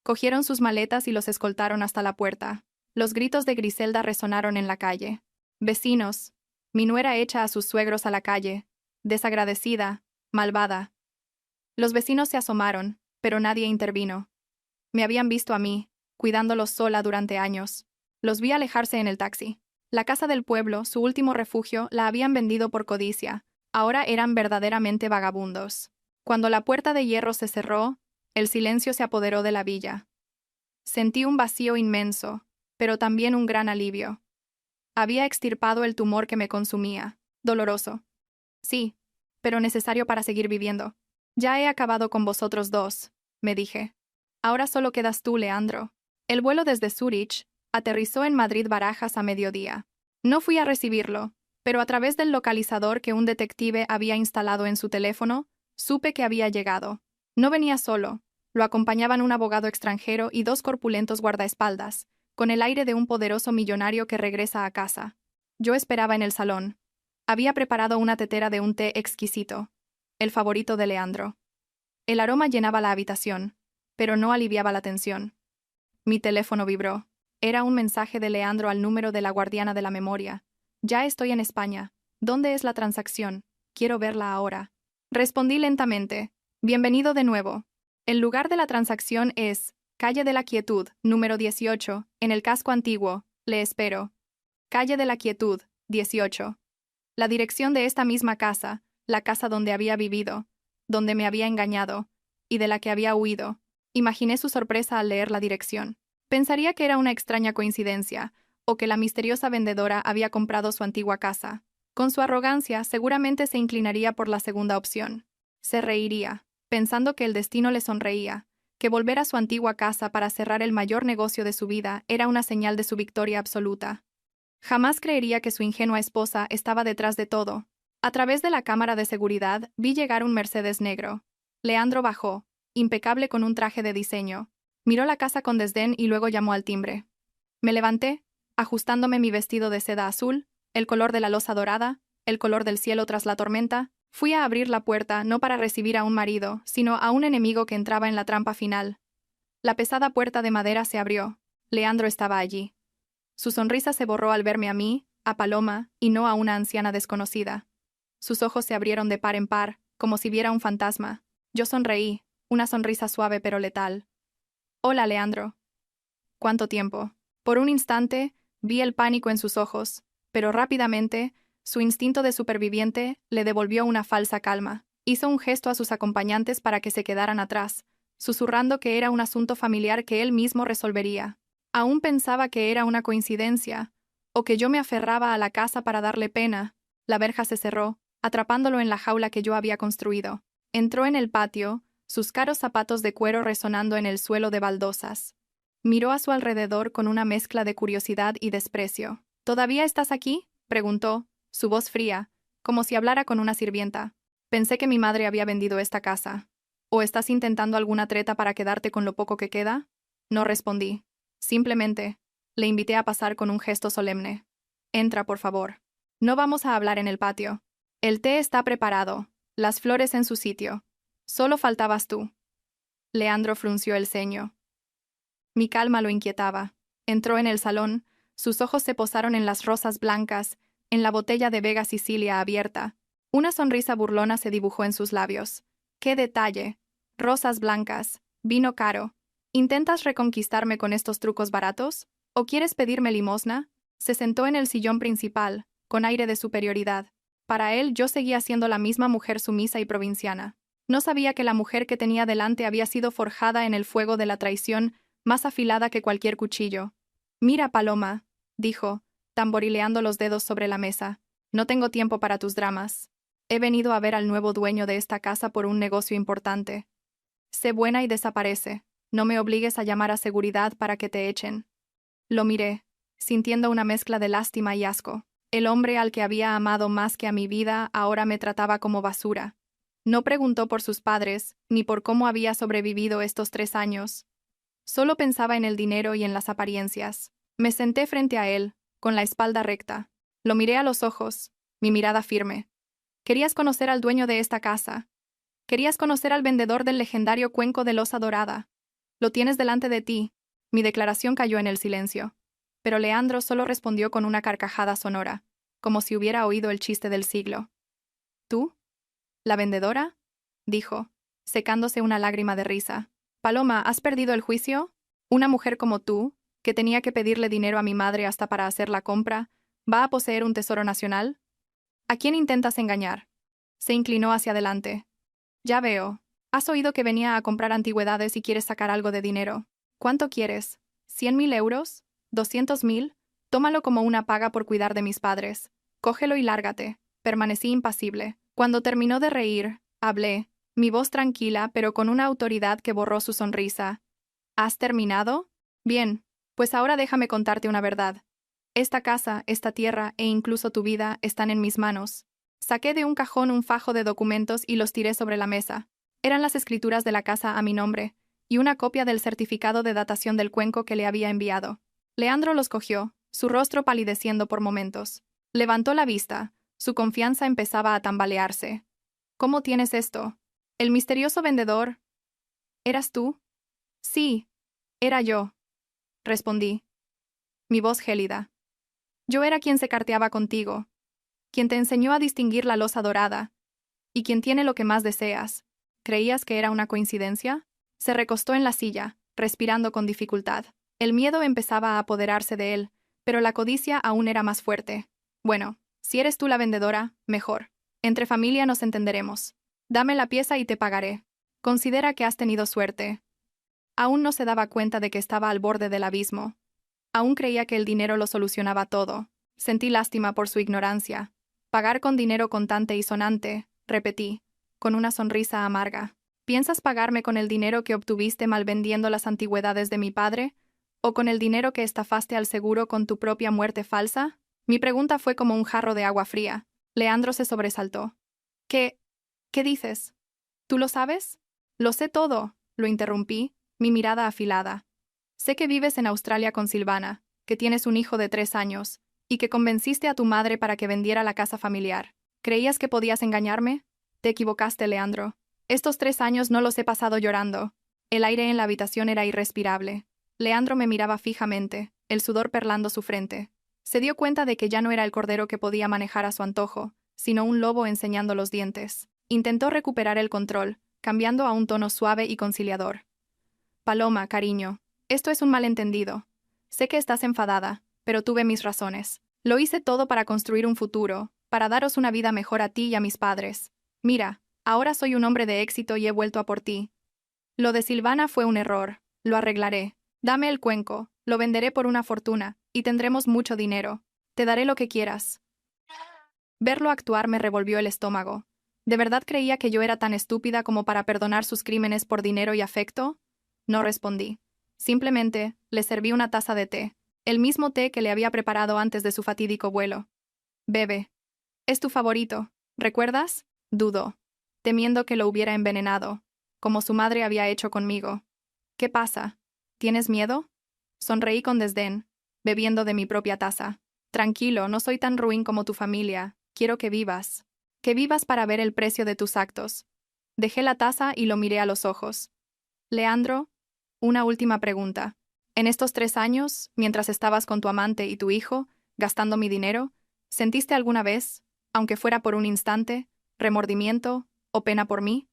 Speaker 1: Cogieron sus maletas y los escoltaron hasta la puerta. Los gritos de Griselda resonaron en la calle. Vecinos. Mi nuera echa a sus suegros a la calle. Desagradecida, malvada. Los vecinos se asomaron, pero nadie intervino. Me habían visto a mí, cuidándolos sola durante años. Los vi alejarse en el taxi. La casa del pueblo, su último refugio, la habían vendido por codicia. Ahora eran verdaderamente vagabundos. Cuando la puerta de hierro se cerró, el silencio se apoderó de la villa. Sentí un vacío inmenso, pero también un gran alivio. Había extirpado el tumor que me consumía. Doloroso. Sí, pero necesario para seguir viviendo. Ya he acabado con vosotros dos, me dije. Ahora solo quedas tú, Leandro. El vuelo desde Zúrich aterrizó en Madrid Barajas a mediodía. No fui a recibirlo, pero a través del localizador que un detective había instalado en su teléfono, supe que había llegado. No venía solo. Lo acompañaban un abogado extranjero y dos corpulentos guardaespaldas, con el aire de un poderoso millonario que regresa a casa. Yo esperaba en el salón. Había preparado una tetera de un té exquisito, el favorito de Leandro. El aroma llenaba la habitación, pero no aliviaba la tensión. Mi teléfono vibró. Era un mensaje de Leandro al número de la guardiana de la memoria. Ya estoy en España. ¿Dónde es la transacción? Quiero verla ahora. Respondí lentamente. Bienvenido de nuevo. El lugar de la transacción es Calle de la Quietud, número 18, en el casco antiguo. Le espero. Calle de la Quietud, 18. La dirección de esta misma casa, la casa donde había vivido, donde me había engañado, y de la que había huido. Imaginé su sorpresa al leer la dirección. Pensaría que era una extraña coincidencia, o que la misteriosa vendedora había comprado su antigua casa. Con su arrogancia, seguramente se inclinaría por la segunda opción. Se reiría, pensando que el destino le sonreía, que volver a su antigua casa para cerrar el mayor negocio de su vida era una señal de su victoria absoluta. Jamás creería que su ingenua esposa estaba detrás de todo. A través de la cámara de seguridad vi llegar un Mercedes negro. Leandro bajó, impecable con un traje de diseño. Miró la casa con desdén y luego llamó al timbre. Me levanté, ajustándome mi vestido de seda azul, el color de la loza dorada, el color del cielo tras la tormenta. Fui a abrir la puerta no para recibir a un marido, sino a un enemigo que entraba en la trampa final. La pesada puerta de madera se abrió. Leandro estaba allí. Su sonrisa se borró al verme a mí, a Paloma, y no a una anciana desconocida. Sus ojos se abrieron de par en par, como si viera un fantasma. Yo sonreí, una sonrisa suave pero letal. Hola, Leandro. ¿Cuánto tiempo? Por un instante, vi el pánico en sus ojos, pero rápidamente, su instinto de superviviente le devolvió una falsa calma. Hizo un gesto a sus acompañantes para que se quedaran atrás, susurrando que era un asunto familiar que él mismo resolvería. Aún pensaba que era una coincidencia, o que yo me aferraba a la casa para darle pena. La verja se cerró, atrapándolo en la jaula que yo había construido. Entró en el patio, sus caros zapatos de cuero resonando en el suelo de baldosas. Miró a su alrededor con una mezcla de curiosidad y desprecio. ¿Todavía estás aquí?, preguntó, su voz fría, como si hablara con una sirvienta. Pensé que mi madre había vendido esta casa. ¿O estás intentando alguna treta para quedarte con lo poco que queda? No respondí. Simplemente, le invité a pasar con un gesto solemne. Entra, por favor. No vamos a hablar en el patio. El té está preparado, las flores en su sitio. Solo faltabas tú. Leandro frunció el ceño. Mi calma lo inquietaba. Entró en el salón, sus ojos se posaron en las rosas blancas, en la botella de Vega Sicilia abierta. Una sonrisa burlona se dibujó en sus labios. ¡Qué detalle! Rosas blancas, vino caro. ¿Intentas reconquistarme con estos trucos baratos? ¿O quieres pedirme limosna? Se sentó en el sillón principal, con aire de superioridad. Para él yo seguía siendo la misma mujer sumisa y provinciana. No sabía que la mujer que tenía delante había sido forjada en el fuego de la traición, más afilada que cualquier cuchillo. Mira, Paloma, dijo, tamborileando los dedos sobre la mesa. No tengo tiempo para tus dramas. He venido a ver al nuevo dueño de esta casa por un negocio importante. Sé buena y desaparece. No me obligues a llamar a seguridad para que te echen. Lo miré, sintiendo una mezcla de lástima y asco. El hombre al que había amado más que a mi vida ahora me trataba como basura. No preguntó por sus padres, ni por cómo había sobrevivido estos 3 años. Solo pensaba en el dinero y en las apariencias. Me senté frente a él, con la espalda recta. Lo miré a los ojos, mi mirada firme. Querías conocer al dueño de esta casa. Querías conocer al vendedor del legendario cuenco de losa dorada. Lo tienes delante de ti. Mi declaración cayó en el silencio. Pero Leandro solo respondió con una carcajada sonora, como si hubiera oído el chiste del siglo. ¿Tú? ¿La vendedora?, dijo, secándose una lágrima de risa. Paloma, ¿has perdido el juicio? Una mujer como tú, que tenía que pedirle dinero a mi madre hasta para hacer la compra, ¿va a poseer un tesoro nacional? ¿A quién intentas engañar? Se inclinó hacia adelante. Ya veo. Has oído que venía a comprar antigüedades y quieres sacar algo de dinero. ¿Cuánto quieres? ¿100.000 euros? ¿200.000? Tómalo como una paga por cuidar de mis padres. Cógelo y lárgate. Permanecí impasible. Cuando terminó de reír, hablé, mi voz tranquila pero con una autoridad que borró su sonrisa. ¿Has terminado? Bien, pues ahora déjame contarte una verdad. Esta casa, esta tierra e incluso tu vida están en mis manos. Saqué de un cajón un fajo de documentos y los tiré sobre la mesa. Eran las escrituras de la casa a mi nombre, y una copia del certificado de datación del cuenco que le había enviado. Leandro los cogió, su rostro palideciendo por momentos. Levantó la vista, su confianza empezaba a tambalearse. ¿Cómo tienes esto? ¿El misterioso vendedor? ¿Eras tú? Sí, era yo, respondí, mi voz gélida. Yo era quien se carteaba contigo, quien te enseñó a distinguir la losa dorada, y quien tiene lo que más deseas. ¿Creías que era una coincidencia? Se recostó en la silla, respirando con dificultad. El miedo empezaba a apoderarse de él, pero la codicia aún era más fuerte. Bueno, si eres tú la vendedora, mejor. Entre familia nos entenderemos. Dame la pieza y te pagaré. Considera que has tenido suerte. Aún no se daba cuenta de que estaba al borde del abismo. Aún creía que el dinero lo solucionaba todo. Sentí lástima por su ignorancia. Pagar con dinero contante y sonante, repetí, con una sonrisa amarga. ¿Piensas pagarme con el dinero que obtuviste malvendiendo las antigüedades de mi padre? ¿O con el dinero que estafaste al seguro con tu propia muerte falsa? Mi pregunta fue como un jarro de agua fría. Leandro se sobresaltó. ¿Qué dices? ¿Tú lo sabes? Lo sé todo, lo interrumpí, mi mirada afilada. Sé que vives en Australia con Silvana, que tienes un hijo de 3 años, y que convenciste a tu madre para que vendiera la casa familiar. ¿Creías que podías engañarme? Te equivocaste, Leandro. Estos 3 años no los he pasado llorando. El aire en la habitación era irrespirable. Leandro me miraba fijamente, el sudor perlando su frente. Se dio cuenta de que ya no era el cordero que podía manejar a su antojo, sino un lobo enseñando los dientes. Intentó recuperar el control, cambiando a un tono suave y conciliador. Paloma, cariño. Esto es un malentendido. Sé que estás enfadada, pero tuve mis razones. Lo hice todo para construir un futuro, para daros una vida mejor a ti y a mis padres. Mira, ahora soy un hombre de éxito y he vuelto a por ti. Lo de Silvana fue un error. Lo arreglaré. Dame el cuenco, lo venderé por una fortuna, y tendremos mucho dinero. Te daré lo que quieras. Verlo actuar me revolvió el estómago. ¿De verdad creía que yo era tan estúpida como para perdonar sus crímenes por dinero y afecto? No respondí. Simplemente, le serví una taza de té, el mismo té que le había preparado antes de su fatídico vuelo. Bebe. Es tu favorito, ¿recuerdas? Dudó, temiendo que lo hubiera envenenado, como su madre había hecho conmigo. ¿Qué pasa? ¿Tienes miedo? Sonreí con desdén, bebiendo de mi propia taza. Tranquilo, no soy tan ruin como tu familia. Quiero que vivas. Que vivas para ver el precio de tus actos. Dejé la taza y lo miré a los ojos. Leandro, una última pregunta. En estos 3 años, mientras estabas con tu amante y tu hijo, gastando mi dinero, ¿sentiste alguna vez, aunque fuera por un instante, remordimiento o pena por mí?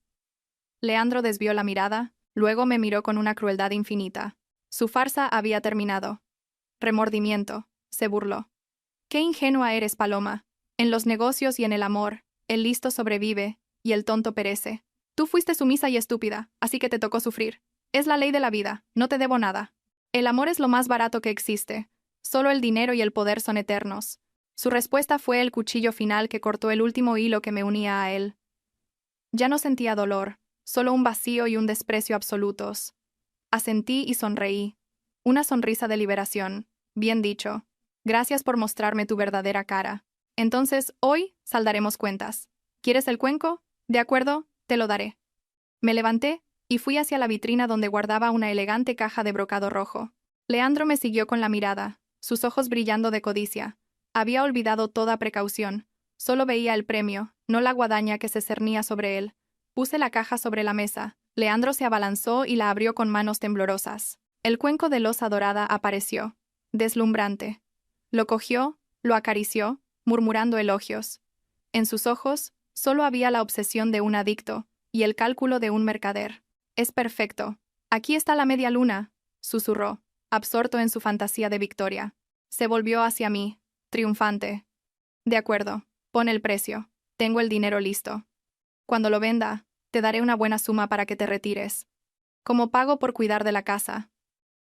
Speaker 1: Leandro desvió la mirada, luego me miró con una crueldad infinita. Su farsa había terminado. Remordimiento, se burló. Qué ingenua eres, Paloma. En los negocios y en el amor, el listo sobrevive y el tonto perece. Tú fuiste sumisa y estúpida, así que te tocó sufrir. Es la ley de la vida, no te debo nada. El amor es lo más barato que existe. Solo el dinero y el poder son eternos. Su respuesta fue el cuchillo final que cortó el último hilo que me unía a él. Ya no sentía dolor, solo un vacío y un desprecio absolutos. Asentí y sonreí. Una sonrisa de liberación. Bien dicho. Gracias por mostrarme tu verdadera cara. Entonces, hoy saldaremos cuentas. ¿Quieres el cuenco? De acuerdo, te lo daré. Me levanté y fui hacia la vitrina donde guardaba una elegante caja de brocado rojo. Leandro me siguió con la mirada, sus ojos brillando de codicia. Había olvidado toda precaución. Solo veía el premio, no la guadaña que se cernía sobre él. Puse la caja sobre la mesa. Leandro se abalanzó y la abrió con manos temblorosas. El cuenco de loza dorada apareció, deslumbrante. Lo cogió, lo acarició, murmurando elogios. En sus ojos, solo había la obsesión de un adicto y el cálculo de un mercader. Es perfecto. Aquí está la media luna, susurró, absorto en su fantasía de victoria. Se volvió hacia mí, triunfante. De acuerdo, pon el precio. Tengo el dinero listo. Cuando lo venda, te daré una buena suma para que te retires. Como pago por cuidar de la casa.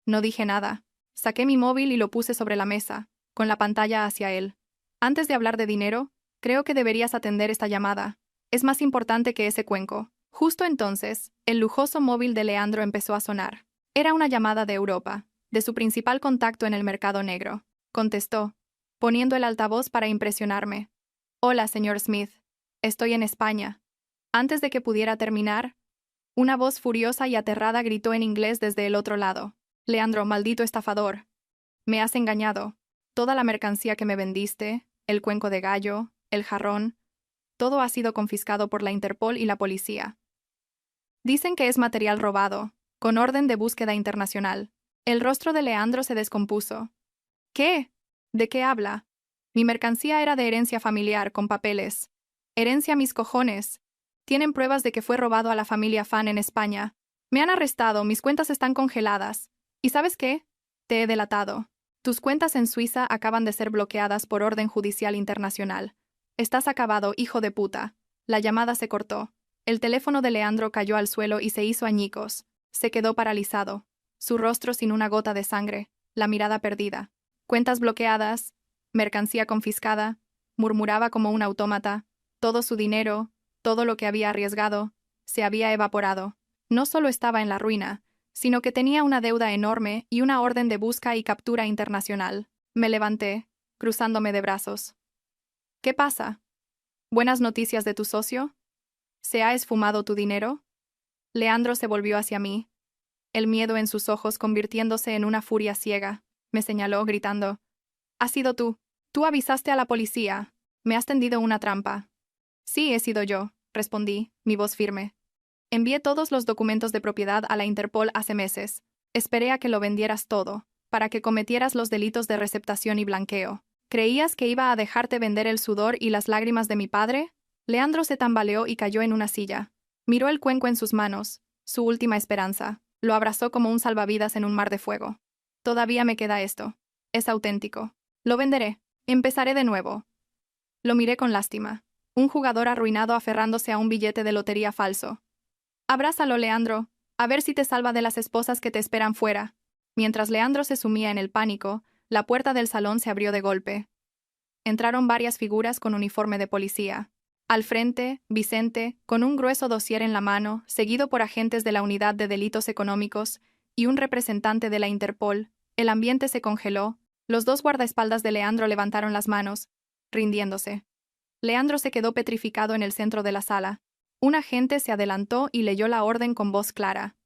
Speaker 1: No dije nada. Saqué mi móvil y lo puse sobre la mesa, con la pantalla hacia él. Antes de hablar de dinero, creo que deberías atender esta llamada. Es más importante que ese cuenco. Justo entonces, el lujoso móvil de Leandro empezó a sonar. Era una llamada de Europa, de su principal contacto en el mercado negro. Contestó, poniendo el altavoz para impresionarme. Hola, señor Smith. Estoy en España. Antes de que pudiera terminar, una voz furiosa y aterrada gritó en inglés desde el otro lado. Leandro, maldito estafador. Me has engañado. Toda la mercancía que me vendiste, el cuenco de gallo, el jarrón, todo ha sido confiscado por la Interpol y la policía. Dicen que es material robado, con orden de búsqueda internacional. El rostro de Leandro se descompuso. ¿Qué? ¿De qué habla? Mi mercancía era de herencia familiar, con papeles. Herencia mis cojones. Tienen pruebas de que fue robado a la familia Fan en España. Me han arrestado, mis cuentas están congeladas. ¿Y sabes qué? Te he delatado. Tus cuentas en Suiza acaban de ser bloqueadas por orden judicial internacional. Estás acabado, hijo de puta. La llamada se cortó. El teléfono de Leandro cayó al suelo y se hizo añicos. Se quedó paralizado. Su rostro sin una gota de sangre, la mirada perdida. Cuentas bloqueadas, mercancía confiscada, murmuraba como un autómata. Todo su dinero, todo lo que había arriesgado, se había evaporado. No solo estaba en la ruina, sino que tenía una deuda enorme y una orden de busca y captura internacional. Me levanté, cruzándome de brazos. ¿Qué pasa? ¿Buenas noticias de tu socio? ¿Se ha esfumado tu dinero? Leandro se volvió hacia mí, el miedo en sus ojos convirtiéndose en una furia ciega. Me señaló, gritando. «Has sido tú. Tú avisaste a la policía. Me has tendido una trampa». «Sí, he sido yo», respondí, mi voz firme. «Envié todos los documentos de propiedad a la Interpol hace meses. Esperé a que lo vendieras todo, para que cometieras los delitos de receptación y blanqueo. ¿Creías que iba a dejarte vender el sudor y las lágrimas de mi padre?» Leandro se tambaleó y cayó en una silla. Miró el cuenco en sus manos, su última esperanza. Lo abrazó como un salvavidas en un mar de fuego. Todavía me queda esto. Es auténtico. Lo venderé. Empezaré de nuevo. Lo miré con lástima. Un jugador arruinado aferrándose a un billete de lotería falso. Abrázalo, Leandro. A ver si te salva de las esposas que te esperan fuera. Mientras Leandro se sumía en el pánico, la puerta del salón se abrió de golpe. Entraron varias figuras con uniforme de policía. Al frente, Vicente, con un grueso dossier en la mano, seguido por agentes de la Unidad de Delitos Económicos y un representante de la Interpol. El ambiente se congeló. Los dos guardaespaldas de Leandro levantaron las manos, rindiéndose. Leandro se quedó petrificado en el centro de la sala. Un agente se adelantó y leyó la orden con voz clara.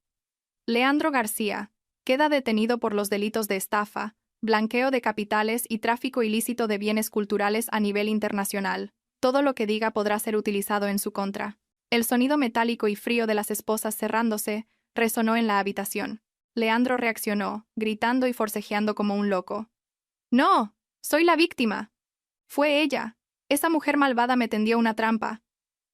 Speaker 1: Leandro García queda detenido por los delitos de estafa, blanqueo de capitales y tráfico ilícito de bienes culturales a nivel internacional. Todo lo que diga podrá ser utilizado en su contra. El sonido metálico y frío de las esposas cerrándose resonó en la habitación. Leandro reaccionó, gritando y forcejeando como un loco. «¡No! ¡Soy la víctima! Fue ella. Esa mujer malvada me tendió una trampa.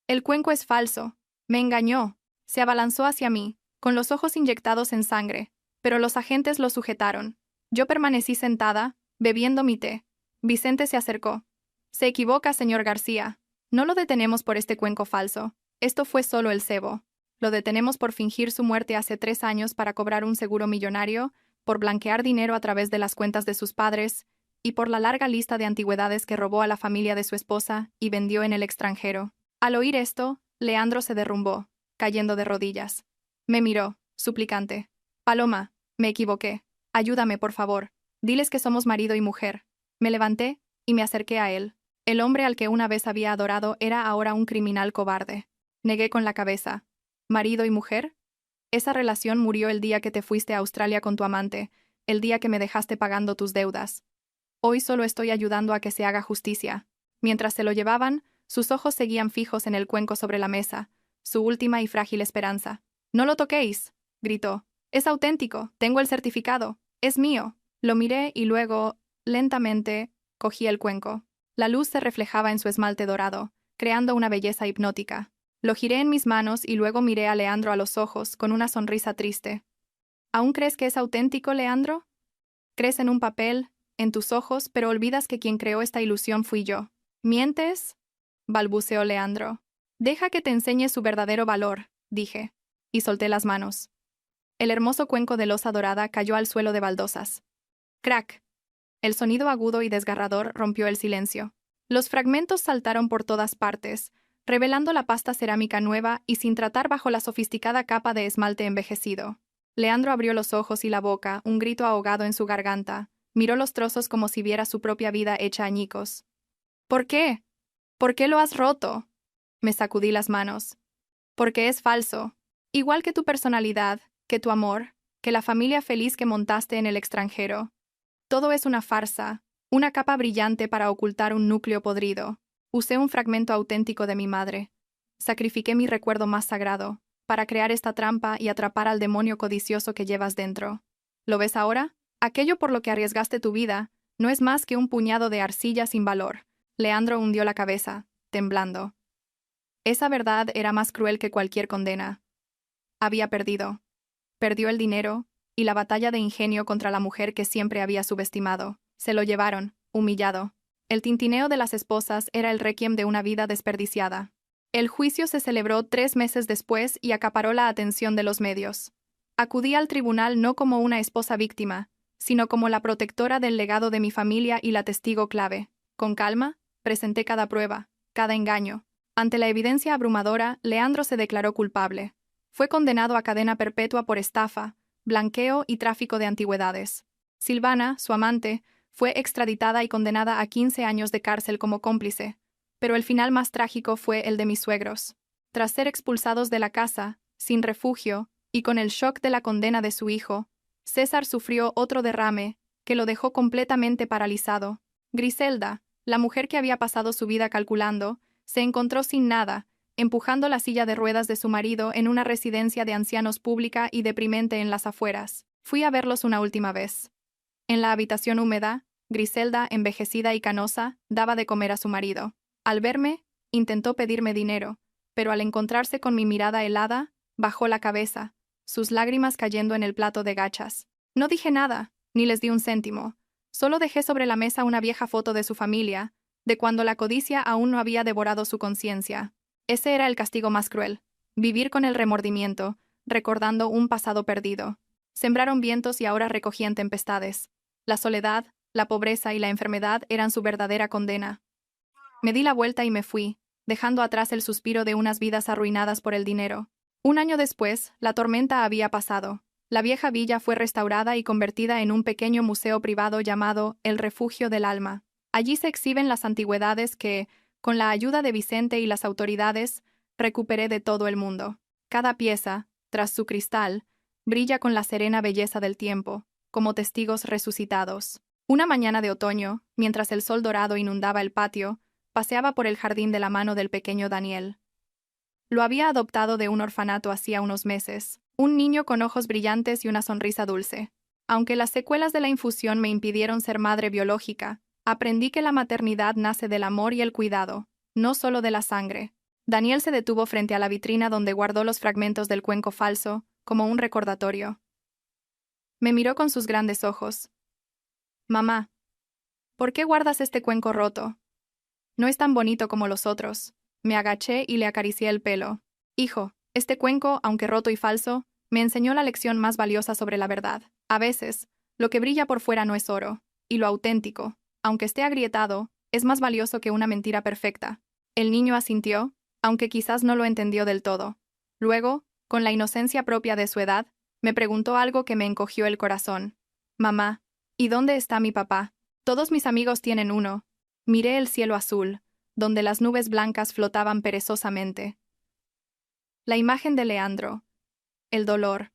Speaker 1: El cuenco es falso. Me engañó». Se abalanzó hacia mí, con los ojos inyectados en sangre, pero los agentes lo sujetaron. Yo permanecí sentada, bebiendo mi té. Vicente se acercó. «Se equivoca, señor García. No lo detenemos por este cuenco falso. Esto fue solo el cebo. Lo detenemos por fingir su muerte hace 3 años para cobrar un seguro millonario, por blanquear dinero a través de las cuentas de sus padres, y por la larga lista de antigüedades que robó a la familia de su esposa y vendió en el extranjero». Al oír esto, Leandro se derrumbó, cayendo de rodillas. Me miró, suplicante. «Paloma, me equivoqué. Ayúdame, por favor. Diles que somos marido y mujer». Me levanté y me acerqué a él. El hombre al que una vez había adorado era ahora un criminal cobarde. Negué con la cabeza. ¿Marido y mujer? Esa relación murió el día que te fuiste a Australia con tu amante, el día que me dejaste pagando tus deudas. Hoy solo estoy ayudando a que se haga justicia. Mientras se lo llevaban, sus ojos seguían fijos en el cuenco sobre la mesa, su última y frágil esperanza. «¡No lo toquéis!», gritó. «Es auténtico, tengo el certificado, es mío». Lo miré y luego, lentamente, cogí el cuenco. La luz se reflejaba en su esmalte dorado, creando una belleza hipnótica. Lo giré en mis manos y luego miré a Leandro a los ojos con una sonrisa triste. «¿Aún crees que es auténtico, Leandro? Crees en un papel, en tus ojos, pero olvidas que quien creó esta ilusión fui yo». «¿Mientes?», balbuceó Leandro. «Deja que te enseñe su verdadero valor», dije, y solté las manos. El hermoso cuenco de loza dorada cayó al suelo de baldosas. ¡Crack! El sonido agudo y desgarrador rompió el silencio. Los fragmentos saltaron por todas partes, revelando la pasta cerámica nueva y sin tratar bajo la sofisticada capa de esmalte envejecido. Leandro abrió los ojos y la boca, un grito ahogado en su garganta. Miró los trozos como si viera su propia vida hecha añicos. «¿Por qué? ¿Por qué lo has roto?». Me sacudí las manos. «Porque es falso. Igual que tu personalidad, que tu amor, que la familia feliz que montaste en el extranjero. Todo es una farsa, una capa brillante para ocultar un núcleo podrido. Usé un fragmento auténtico de mi madre. Sacrifiqué mi recuerdo más sagrado para crear esta trampa y atrapar al demonio codicioso que llevas dentro. ¿Lo ves ahora? Aquello por lo que arriesgaste tu vida no es más que un puñado de arcilla sin valor». Leandro hundió la cabeza, temblando. Esa verdad era más cruel que cualquier condena. Había perdido. Perdió el dinero y la batalla de ingenio contra la mujer que siempre había subestimado. Se lo llevaron, humillado. El tintineo de las esposas era el requiem de una vida desperdiciada. El juicio se celebró 3 meses después y acaparó la atención de los medios. Acudí al tribunal no como una esposa víctima, sino como la protectora del legado de mi familia y la testigo clave. Con calma, presenté cada prueba, cada engaño. Ante la evidencia abrumadora, Leandro se declaró culpable. Fue condenado a cadena perpetua por estafa, blanqueo y tráfico de antigüedades. Silvana, su amante, fue extraditada y condenada a 15 años de cárcel como cómplice, pero el final más trágico fue el de mis suegros. Tras ser expulsados de la casa, sin refugio, y con el shock de la condena de su hijo, César sufrió otro derrame que lo dejó completamente paralizado. Griselda, la mujer que había pasado su vida calculando, se encontró sin nada, empujando la silla de ruedas de su marido en una residencia de ancianos pública y deprimente en las afueras. Fui a verlos una última vez. En la habitación húmeda, Griselda, envejecida y canosa, daba de comer a su marido. Al verme, intentó pedirme dinero, pero al encontrarse con mi mirada helada, bajó la cabeza, sus lágrimas cayendo en el plato de gachas. No dije nada, ni les di un céntimo. Solo dejé sobre la mesa una vieja foto de su familia, de cuando la codicia aún no había devorado su conciencia. Ese era el castigo más cruel. Vivir con el remordimiento, recordando un pasado perdido. Sembraron vientos y ahora recogían tempestades. La soledad, la pobreza y la enfermedad eran su verdadera condena. Me di la vuelta y me fui, dejando atrás el suspiro de unas vidas arruinadas por el dinero. Un año después, la tormenta había pasado. La vieja villa fue restaurada y convertida en un pequeño museo privado llamado El Refugio del Alma. Allí se exhiben las antigüedades que, con la ayuda de Vicente y las autoridades, recuperé de todo el mundo. Cada pieza, tras su cristal, brilla con la serena belleza del tiempo, como testigos resucitados. Una mañana de otoño, mientras el sol dorado inundaba el patio, paseaba por el jardín de la mano del pequeño Daniel. Lo había adoptado de un orfanato hacía unos meses, un niño con ojos brillantes y una sonrisa dulce. Aunque las secuelas de la infusión me impidieron ser madre biológica, aprendí que la maternidad nace del amor y el cuidado, no solo de la sangre. Daniel se detuvo frente a la vitrina donde guardó los fragmentos del cuenco falso, como un recordatorio. Me miró con sus grandes ojos. «Mamá, ¿por qué guardas este cuenco roto? No es tan bonito como los otros». Me agaché y le acaricié el pelo. «Hijo, este cuenco, aunque roto y falso, me enseñó la lección más valiosa sobre la verdad. A veces, lo que brilla por fuera no es oro, y lo auténtico, aunque esté agrietado, es más valioso que una mentira perfecta». El niño asintió, aunque quizás no lo entendió del todo. Luego, con la inocencia propia de su edad, me preguntó algo que me encogió el corazón. «Mamá, ¿y dónde está mi papá? Todos mis amigos tienen uno». Miré el cielo azul, donde las nubes blancas flotaban perezosamente. La imagen de Leandro. El dolor.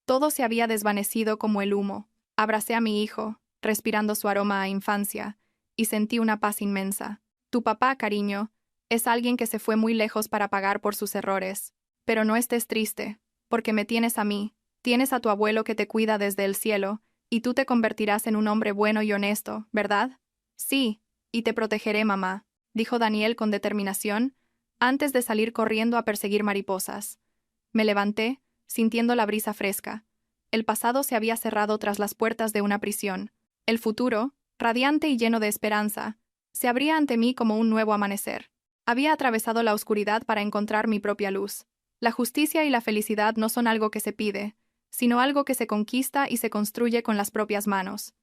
Speaker 1: Todo se había desvanecido como el humo. Abracé a mi hijo, respirando su aroma a infancia, y sentí una paz inmensa. Tu papá, cariño, es alguien que se fue muy lejos para pagar por sus errores. Pero no estés triste, porque me tienes a mí, tienes a tu abuelo que te cuida desde el cielo, y tú te convertirás en un hombre bueno y honesto, ¿verdad? Sí, y te protegeré, mamá, dijo Daniel con determinación, antes de salir corriendo a perseguir mariposas. Me levanté, sintiendo la brisa fresca. El pasado se había cerrado tras las puertas de una prisión. El futuro, radiante y lleno de esperanza, se abría ante mí como un nuevo amanecer. Había atravesado la oscuridad para encontrar mi propia luz. La justicia y la felicidad no son algo que se pide, sino algo que se conquista y se construye con las propias manos.